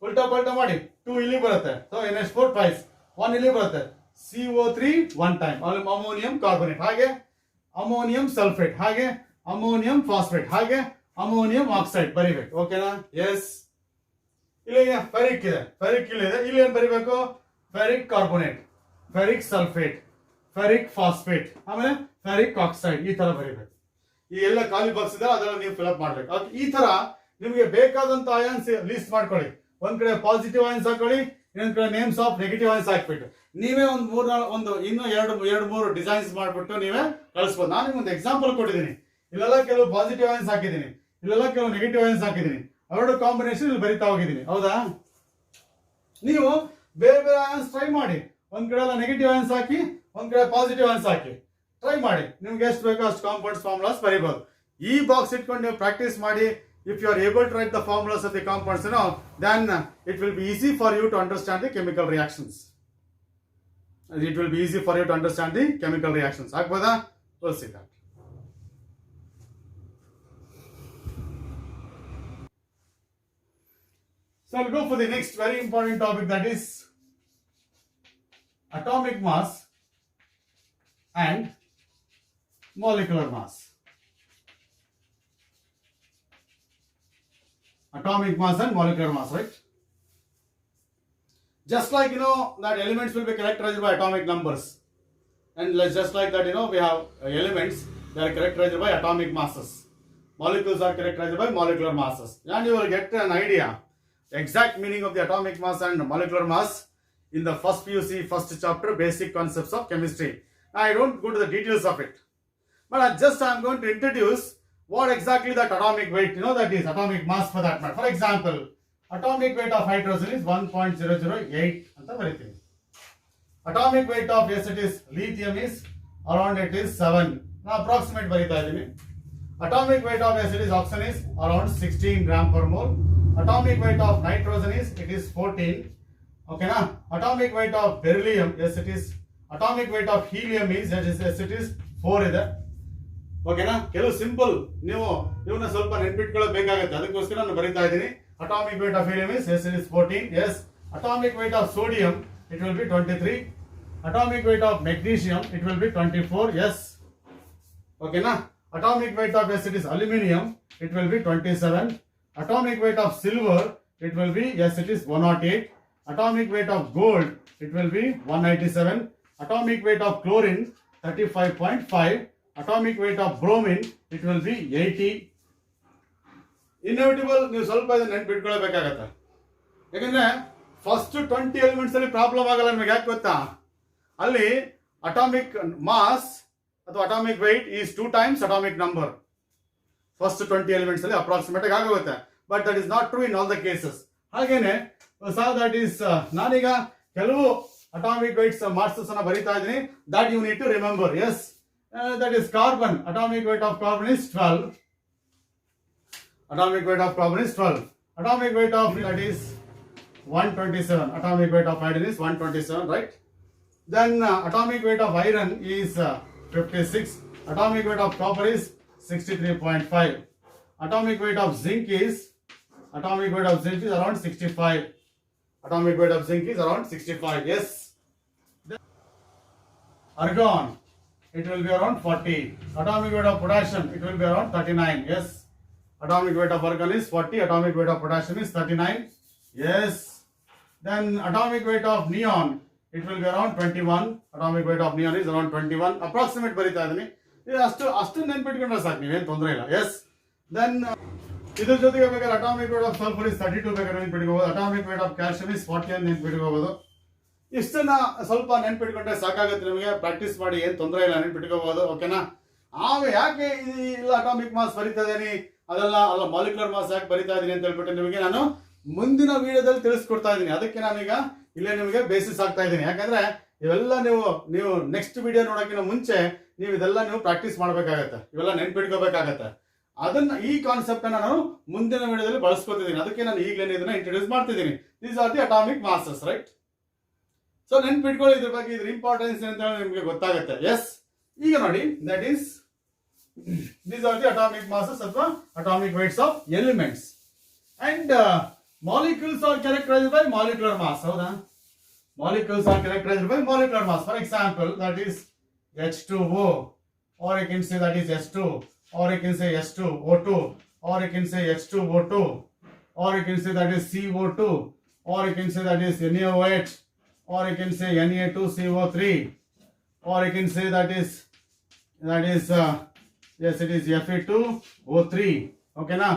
ಉಲ್ಟಾ ಪಲ್ಟಾ ಮಾಡಿ 2 ಇಲ್ಲಿ ಬರುತ್ತೆ, ಸೊ NH4 ಟ್ವೈಸ್, 1 ಇಲ್ಲಿ ಬರುತ್ತೆ, CO3 1 ಟೈಮ್. ಅಮೋನಿಯಂ ಕಾರ್ಬೋನೇಟ್, ಹಾಗೆ ಅಮೋನಿಯಂ ಸಲ್ಫೇಟ್, ಹಾಗೆ ಅಮೋನಿಯಂ ಫಾಸ್ಫೇಟ್, ಹಾಗೆ ಅಮೋನಿಯಂ ಆಕ್ಸೈಡ್ ಬರಿಬೇಕು. ಓಕೆನಾ? ಎಸ್. ಇಲ್ಲಿ ಫೆರಿಕ್ ಇದೆ, ಫೆರಿಕ್ ಇಲ್ಲಿದೆ. ಇಲ್ಲಿ ಏನ್ ಬರಿಬೇಕು? Ferric carbonate, ferric sulphate, ferric phosphate, ಆಮೇಲೆ ಫೆರಿಕ್ ಆಕ್ಸೈಡ್, ಈ ತರ ಬರಿಬೇಕು. ಈ ಎಲ್ಲ ಖಾಲಿ ಬಾಕ್ಸ್ ಇದೆ, ಅದರಲ್ಲಿ ನೀವು ಫಿಲ್ ಅಪ್ ಮಾಡ್ಬೇಕು. ಈ ತರ ನಿಮಗೆ ಬೇಕಾದಂತ ಅಯಾನ್ಸ್ ಲಿಸ್ಟ್ ಮಾಡ್ಕೊಳ್ಳಿ. ಒಂದ್ ಕಡೆ ಪಾಸಿಟಿವ್ ಅಯಾನ್ಸ್ ಹಾಕೊಳ್ಳಿ, ಇನ್ನೊಂದ್ ಕಡೆ ನೇಮ್ಸ್ ಆಫ್ ನೆಗೆಟಿವ್ ಅಯಾನ್ಸ್ ಹಾಕ್ಬಿಟ್ಟು ನೀವೇ ಇನ್ನೂ ಎರಡು ಮೂರು ಡಿಸೈನ್ಸ್ ಮಾಡ್ಬಿಟ್ಟು ನೀವೇ ಕಳಿಸ್ಬೋದು. ನಾನು ನಿಮ್ಗೆ ಒಂದು ಎಕ್ಸಾಂಪಲ್ ಕೊಟ್ಟಿದ್ದೀನಿ. ಇಲ್ಲೆಲ್ಲ ಕೆಲವು ಪಾಸಿಟಿವ್ ಅಯಾನ್ಸ್ ಹಾಕಿದ್ದೀನಿ, ಇಲ್ಲೆಲ್ಲ ಕೆಲವು ನೆಗೆಟಿವ್ ಅಯಾನ್ಸ್ ಹಾಕಿದ್ದೀನಿ. ಎರಡು ಕಾಂಬಿನೇಷನ್ ಇಲ್ಲಿ ಬರಿತಾ ಹೋಗಿದ್ದೀನಿ, ಹೌದಾ? ನೀವು ಬೇರೆ ಬೇರೆ ಅಯಾನ್ಸ್ ಟ್ರೈ ಮಾಡಿ. ಒಂದ್ ಕಡೆ ಎಲ್ಲ ನೆಗೆಟಿವ್ ಅಯಾನ್ಸ್ ಹಾಕಿ, ಒಂದ್ ಕಡೆ ಪಾಸಿಟಿವ್ ಅಯಾನ್ಸ್ ಹಾಕಿ ಟ್ರೈ ಮಾಡಿ. ನಿಮ್ಗೆ ಎಷ್ಟು ಬೇಕೋ ಅಷ್ಟು ಕಾಂಪೌಂಡ್ಸ್ ಫಾರ್ಮುಲಾಸ್ ಬರೀಬಹುದು. ಈ ಬಾಕ್ಸ್ ಇಟ್ಕೊಂಡು ನೀವು ಪ್ರಾಕ್ಟೀಸ್ ಮಾಡಿ. If you are able to write the formulas of the compounds, then it will be easy for you to understand the chemical reactions. It will be easy for you to understand the chemical reactions. Agboda? We'll see that. So I'll go for the next very important topic, that is atomic mass and molecular mass. Atomic mass and molecular mass, right? Just like that elements will be characterized by atomic numbers, and just like that we have elements that are characterized by atomic masses. Molecules are characterized by molecular masses, and you will get an idea, the exact meaning of the atomic mass and molecular mass in the first PUC first chapter, basic concepts of chemistry. I don't go to the details of it, but I am going to introduce what exactly that atomic weight, that is atomic mass for that matter. For example, atomic weight of hydrogen is 1.008 anta bariತೀನಿ. Atomic weight of lithium is around 7. Now approximate barita idini. Atomic weight of oxygen is around 16 gram per mole. Atomic weight of nitrogen is 14. Okay na? Atomic weight of beryllium, atomic weight of helium is 4 ಇದೆ. ಓಕೆನಾ? ಕೆಲವು simple ನೀವು ಇವನ್ನ ಸ್ವಲ್ಪ ನೆನ್ಪಿಟ್ಕೊಳ್ಳಬೇಕಾಗುತ್ತೆ, ಅದಕ್ಕೋಸ್ಕರ ನಾನು ಬರೀತಾ ಇದ್ದೀನಿ. Atomic weight of helium is 14. Yes. Atomic weight of sodium it will be 23. Atomic weight of magnesium it will be 24. S. ಓಕೆನಾ? Atomic weight of aluminum it will be 27. Atomic weight of silver it will be 108. Atomic weight of gold it will be 197. Atomic weight of chlorine 35.5. Atomic weight of bromine it will be 80. Inevitable ನೀವು ಸ್ವಲ್ಪ ಇದನ್ನ ನೆನಪಿಟ್ಕೊಳ್ಳಬೇಕಾಗತ್ತೆ. ಯಾಕಂದ್ರೆ first 20 elements ಅಲ್ಲಿ problem ಆಗಲ್ಲ ನಿಮಗೆ. ಯಾಕೆ ಗೊತ್ತಾ? ಅಲ್ಲಿ ಅಟಾಮಿಕ್ ಮಾಸ್ ಅಥವಾ atomic weight is 2 times atomic number. First 20 elements ಅಲ್ಲಿ ಅಪ್ರಾಕ್ಸಿಮೇಟ್ ಆಗಿ ಆಗುತ್ತೆ. But that is not true in all the cases. ಹಾಗೇನೆ ದಟ್ ಈಸ್ ನಾನೀಗ ಕೆಲವು ಅಟಾಮಿಕ್ weights ಮಾರ್ಕ್ಸ್ ಅನ್ನ ಬರೀತಾ ಇದ್ದೀನಿ. That you need to remember. Yes. that is carbon. Atomic weight of carbon is 12. Atomic weight of carbon is 12. Atomic weight of that is 127. Atomic weight of iron is 127, right? Then atomic weight of iron is 56. Atomic weight of copper is 63.5. Atomic weight of zinc is around 65. Atomic weight of zinc is around 65. Yes. Then argon, it will be around 40. Atomic weight of potassium, it will be around 39. Yes. Atomic weight of argon is 40. Atomic weight of potassium is 39. Yes. Then atomic weight of neon, it will be around 21. Atomic weight of neon is around 21. Approximate ಬರಿತಾ ಇದೀನಿ. ಅಷ್ಟು ನೆನ್ಪಿಟ್ಕೊಂಡ್ರೆ ಸಾಕು, ನೀವೇನು ತೊಂದರೆ ಇಲ್ಲ. S. Then ಇದ್ರ ಜೊತೆಗೆ ಬೇಕಾದ್ರೆ atomic weight of sulphur is 32 ಬೇಕಾದ್ರೆ ನೆನ್ಪಿಟ್ಕೋಬಹುದು. Atomic weight of calcium is 40 ಅಂತ ನೆನ್ಪಿಟ್ಕೋಬಹುದು. ಇಷ್ಟನ್ನ ಸ್ವಲ್ಪ ನೆನ್ಪಿಟ್ಕೊಂಡ್ರೆ ಸಾಕಾಗುತ್ತೆ ನಿಮಗೆ. ಪ್ರಾಕ್ಟೀಸ್ ಮಾಡಿ, ಏನು ತೊಂದರೆ ಇಲ್ಲ, ನೆನ್ಪಿಟ್ಕೋಬಹುದು. ಓಕೆನಾ? ಯಾಕೆ ಇಲ್ಲ ಅಟಾಮಿಕ್ ಮಾಸ್ ಬರಿತಾ ಇದೀನಿ, ಅದೆಲ್ಲ ಅಲ್ಲ ಮಾಲಿಕ್ಯುಲರ್ ಮಾಸ್ ಯಾಕೆ ಬರಿತಾ ಇದೀನಿ ಅಂತ ಹೇಳ್ಬಿಟ್ಟು ನಿಮಗೆ ನಾನು ಮುಂದಿನ ವಿಡಿಯೋದಲ್ಲಿ ತಿಳಿಸ್ಕೊಡ್ತಾ ಇದ್ದೀನಿ. ಅದಕ್ಕೆ ನಾನೀಗ ಇಲ್ಲೇ ನಿಮಗೆ ಬೇಸಿಸ್ ಆಗ್ತಾ ಇದ್ದೀನಿ. ಯಾಕಂದ್ರೆ ಇವೆಲ್ಲ ನೀವು ನೆಕ್ಸ್ಟ್ ವಿಡಿಯೋ ನೋಡೋಕ್ಕಿಂತ ಮುಂಚೆ ನೀವು ಇದೆಲ್ಲ ಪ್ರಾಕ್ಟೀಸ್ ಮಾಡ್ಬೇಕಾಗತ್ತೆ, ಇವೆಲ್ಲ ನೆನ್ಪಿಟ್ಕೋಬೇಕಾಗತ್ತೆ. ಅದನ್ನ ಈ ಕಾನ್ಸೆಪ್ಟ್ ನಾನು ಮುಂದಿನ ವಿಡಿಯೋದಲ್ಲಿ ಬಳಸ್ಕೊತಿದ್ದೀನಿ. ಅದಕ್ಕೆ ನಾನು ಈಗಲೇ ಇದನ್ನ ಇಂಟ್ರೊಡ್ಯೂಸ್ ಮಾಡ್ತಿದ್ದೀನಿ. These are the atomic masses, right? So ನೆನ್ಪಿಟ್ಕೊಳ್ಳಿ ಇದ್ರ ಬಗ್ಗೆ, ಇದ್ರ ಇಂಪಾರ್ಟೆನ್ಸ್ ಅಂತ ನಿಮಗೆ ಗೊತ್ತಾಗುತ್ತೆ. ಎಸ್. ಈಗ ನೋಡಿ, that is these are the atomic masses ಅಥವಾ atomic weights of elements. And molecules are characterized by molecular mass. ಹೌದಾ? Molecules are characterized by molecular mass. For example, that is H2O, or you can say that is S2, or you can say S2O2, or you can say H2O2, or you can say that is CO2, or you can say that is NaOH, or you can say Na2CO3, or you can say that is yes, it is Fe2O3. Okay na?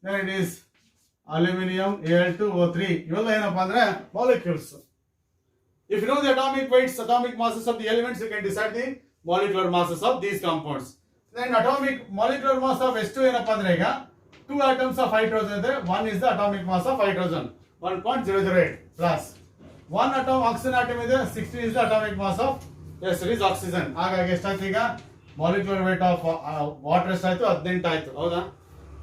Then it is aluminum Al2O3. ಇವೆಲ್ಲ ಏನಪ್ಪಾ ಅಂದ್ರೆ molecules. If you know the atomic weights, atomic masses of the elements, you can decide the molecular masses of these compounds. Then atomic molecular mass of S2 ಏನಪ್ಪಾ ಅಂದ್ರೆ ಈಗ 2 atoms of hydrogen ಇದೆ. 1 is the atomic mass of hydrogen, 1.008 plus 1 atom oxygen atom ಇದೆ, 16 is the atomic mass of yes, it is oxygen. ಹಾಗಾಗಿ ಎಷ್ಟಾಯ್ತು ಈಗ molecular weight of water ಎಷ್ಟಾಯ್ತು? 18 ಆಯ್ತು. ಹೌದಾ?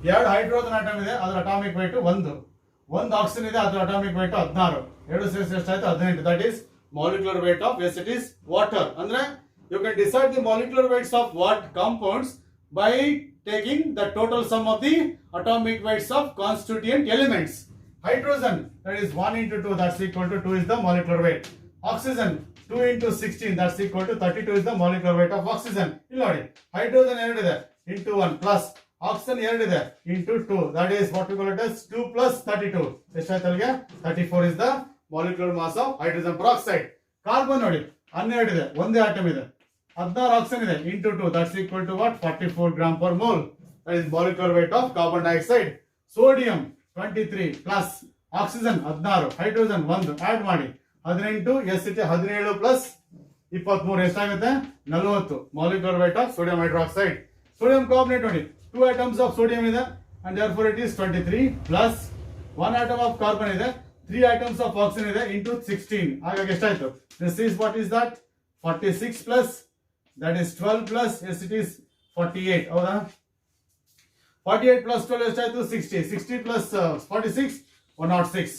2 ಹೈಡ್ರೋಜನ್ ಆಟಮ್ ಇದೆ, ಅದರ ಅಟಾಮಿಕ್ ವೇಟ್ 1 ಆಕ್ಸಿಜನ್ ಇದೆ, ಅದರ ಅಟಾಮಿಕ್ ವೇಟ್ 16. 2 ಸೇರಿಸಿ ಎಷ್ಟಾಯ್ತು? 18. That is molecular weight of yes, it is water. ಅಂದ್ರೆ you can decide the molecular weights of what compounds by taking the total sum of the atomic weights of constituent elements. Hydrogen, that is 1 into 2, that's equal to 2 is the molecular weight. Oxygen 2 into 16, that's equal to 32 is the molecular weight of oxygen. ಇಲ್ಲಿ ನೋಡಿ, hydrogen 2 ಇದೆ into 1 plus oxygen 2 ಇದೆ into 2, that is what we call it as 2 plus 32. ಎಷ್ಟಾಯ್ತು ಅಲ್ಲಿಗೆ? 34 is the molecular mass of hydrogen peroxide. Carbon ನೋಡಿ 12 ಇದೆ, ಒಂದೇ atom ಇದೆ, 16 ಆಕ್ಸಿಜನ್ ಇದೆ into 2, that's equal to what? 44 gram per mole. That is molecular weight of carbon dioxide. Sodium 23 plus oxygen 16, hydrogen 1, add ಮಾಡಿ 18, yes it is 17 plus 23 ಎಷ್ಟಾಗುತ್ತೆ? 40 molecular weight of sodium hydroxide. Sodium carbonate ನೋಡಿ, 2 atoms of sodium ಇದೆ and therefore it is 23 plus 1 atom of carbon ಇದೆ, 3 atoms of oxygen ಇದೆ into 16. ಹಾಗಾಗಿ ಎಷ್ಟಾಯ್ತು? This is what is that? 46 plus that is 12 plus yes it is 48. ಹೌದಾ? 48 plus 12 ಎಷ್ಟಾಯ್ತು? 60. 60 plus 46 106.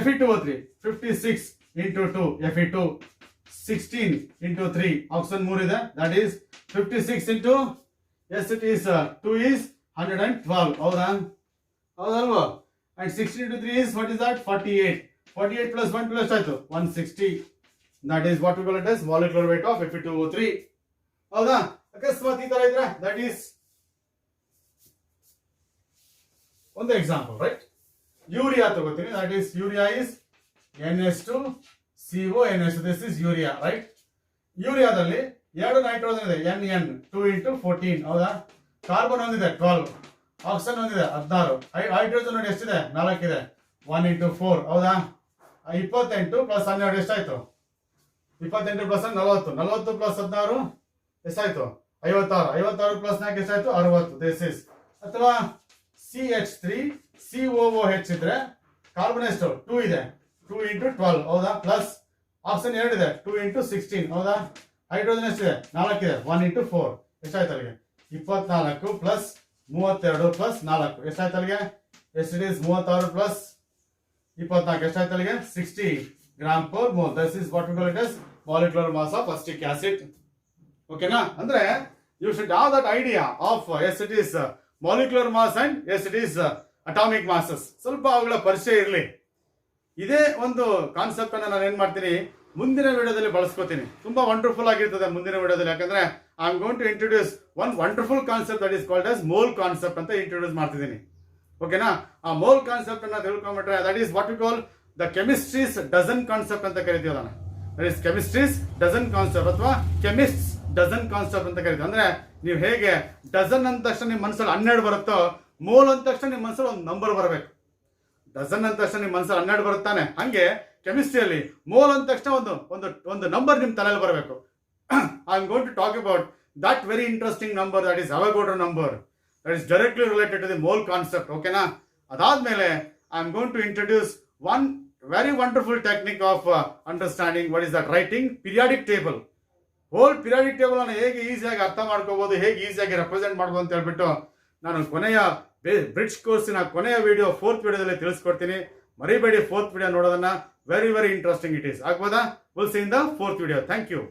Fe2O3 56 into 2, Fe2 16 into 3, oxygen 3 ಇದೆ, that is 56 into yes it is 2 is 112. ಹೌದಾ? ಹೌದಲ್ವಾ? and 16 into 3 is what is that? 48. 48 plus 1 plus ಎಷ್ಟಾಯ್ತು? 160. that is what we call it as molecular weight of Fe2O3. ಹೌದಾ? ಅಕಸ್ಮಾತ್ ಈ ತರ ಇದ್ರೆ that is ಒಂದು ಎಕ್ಸಾಂಪಲ್, ರೈಟ್? ಯೂರಿಯಾ ತಗೋತೀನಿ, that is urea is NH2CO NH2. this is urea, right? ಯೂರಿಯಾದಲ್ಲಿ 2 nitrogen ಇದೆ, NN 2 into 14. ಹೌದಾ? ಕಾರ್ಬನ್ ಒಂದಿದೆ 12, ಆಕ್ಸಿಜನ್ ಒಂದಿದೆ 16, ಹೈಡ್ರೋಜನ್ ನೋಡಿ ಎಷ್ಟಿದೆ? 4 ಇದೆ, 1 into 4. ಹೌದಾ? 28 plus 12 ಎಷ್ಟಾಯ್ತು? 28 plus 40, 40 plus 16 ಎಷ್ಟಾಯ್ತು? 56, 56 plus 4 ಎಷ್ಟಾಯ್ತು? 60. this is ಅಥವಾ CH3 COOH ಇದ್ರೆ ಕಾರ್ಬನ್ ಎಷ್ಟು? 2 ಇದೆ, 2 into 12. ಹೌದಾ? ಪ್ಲಸ್ ಆಕ್ಸಿಜನ್ 2 ಇದೆ, 2 into 16. ಹೌದಾ? ಹೈಡ್ರೋಜನ್ ಎಷ್ಟಿದೆ 4 ಇದೆ 1 ಇಂಟು 4 ಎಷ್ಟಾಯ್ತು ಅಲ್ಲಿಗೆ 24 ಪ್ಲಸ್ 32 ಪ್ಲಸ್ 4 ಎಷ್ಟಾಯ್ತು ಅಲ್ಲಿಗೆ ಎಸ್ ಇಟ್ ಈಸ್ 36 ಪ್ಲಸ್ 24 ಎಷ್ಟಾಯ್ತು ಅಲ್ಲಿಗೆ 60 gram per mole. This is what we call it as molecular mass of acetic acid. ಓಕೆನಾ? ಅಂದ್ರೆ you should have that idea of yes it is molecular mass and yes it is atomic masses. ಸ್ವಲ್ಪ ಅವುಗಳ ಪರಿಚಯ ಇರಲಿ. ಇದೇ ಒಂದು concept ಅನ್ನ ನಾನು ಏನ್ ಮಾಡ್ತೀನಿ ಮುಂದಿನ ವಿಡಿಯೋದಲ್ಲಿ ಬಳಸ್ಕೋತೀನಿ. ತುಂಬಾ ವಂಡರ್ಫುಲ್ ಆಗಿರ್ತದೆ ಮುಂದಿನ ವಿಡಿಯೋದಲ್ಲಿ. ಯಾಕಂದ್ರೆ I am going to introduce one wonderful concept that is called as mole concept ಅಂತ ಇಂಟ್ರೊಡ್ಯೂಸ್ ಮಾಡ್ತಿದ್ದೀನಿ. ಓಕೆನಾ? ಆ ಮೋಲ್ ಕಾನ್ಸೆಪ್ಟ್ ಅನ್ನ ತಿಳ್ಕೊಂಡ್ಬಿಟ್ರೆ that is what we call the chemistry's dozen concept ಅಂತ ಕರಿತೀವಿ ಅದನ್ನ. That is chemistry's dozen concept ಅಥವಾ ಕೆಮಿಸ್ಟ್ಸ್ ಡಜನ್ ಕಾನ್ಸೆಪ್ಟ್ ಅಂತ ಕರಿತೀವಿ. ಅಂದ್ರೆ ನೀವು ಹೇಗೆ ಡಜನ್ ಅಂದ ತಕ್ಷಣ ನಿಮ್ಮ ಮನಸ್ಸಲ್ಲಿ 12 ಬರುತ್ತೋ, ಮೋಲ್ ಅಂದ ತಕ್ಷಣ ನಿಮ್ಮ ಮನಸ್ಸಲ್ಲಿ ಒಂದು ನಂಬರ್ ಬರಬೇಕು. ಡಜನ್ ಅಂದ ತಕ್ಷಣ ನಿಮ್ಮ ಮನಸ್ಸಲ್ಲಿ 12 ಬರುತ್ತಾನೆ, ಹಂಗೆ ಕೆಮಿಸ್ಟ್ರಿಯಲ್ಲಿ ಮೋಲ್ ಅಂದ ತಕ್ಷಣ ಒಂದು ನಂಬರ್ ನಿಮ್ಮ ತಲೆಯಲ್ಲಿ ಬರಬೇಕು. I am going to talk about that very interesting number that is Avogadro number that is directly related to the mole concept. ಓಕೆನಾ? ಅದಾದ್ಮೇಲೆ I am going to introduce one very wonderful technique of understanding what is that writing periodic table. Whole periodic table ಅನ್ನು ಹೇಗೆ ಈಸಿಯಾಗಿ ಅರ್ಥ ಮಾಡ್ಕೋಬಹುದು, ಹೇಗೆ ಈಸಿಯಾಗಿ represent ಮಾಡ್ಬೋದು ಅಂತ ಹೇಳ್ಬಿಟ್ಟು ನಾನು ಕೊನೆಯ ಬ್ರಿಡ್ಜ್ ಕೋರ್ಸಿನ ಕೊನೆಯ ವಿಡಿಯೋ 4th ವಿಡಿಯೋದಲ್ಲಿ ತಿಳಿಸ್ಕೊಡ್ತೀನಿ. ಮರಿಬೇಡಿ 4th ವಿಡಿಯೋ ನೋಡೋದನ್ನ. Very very interesting it is. ಆಗ್ಬೋದಾ? Will see in the 4th video. Thank you.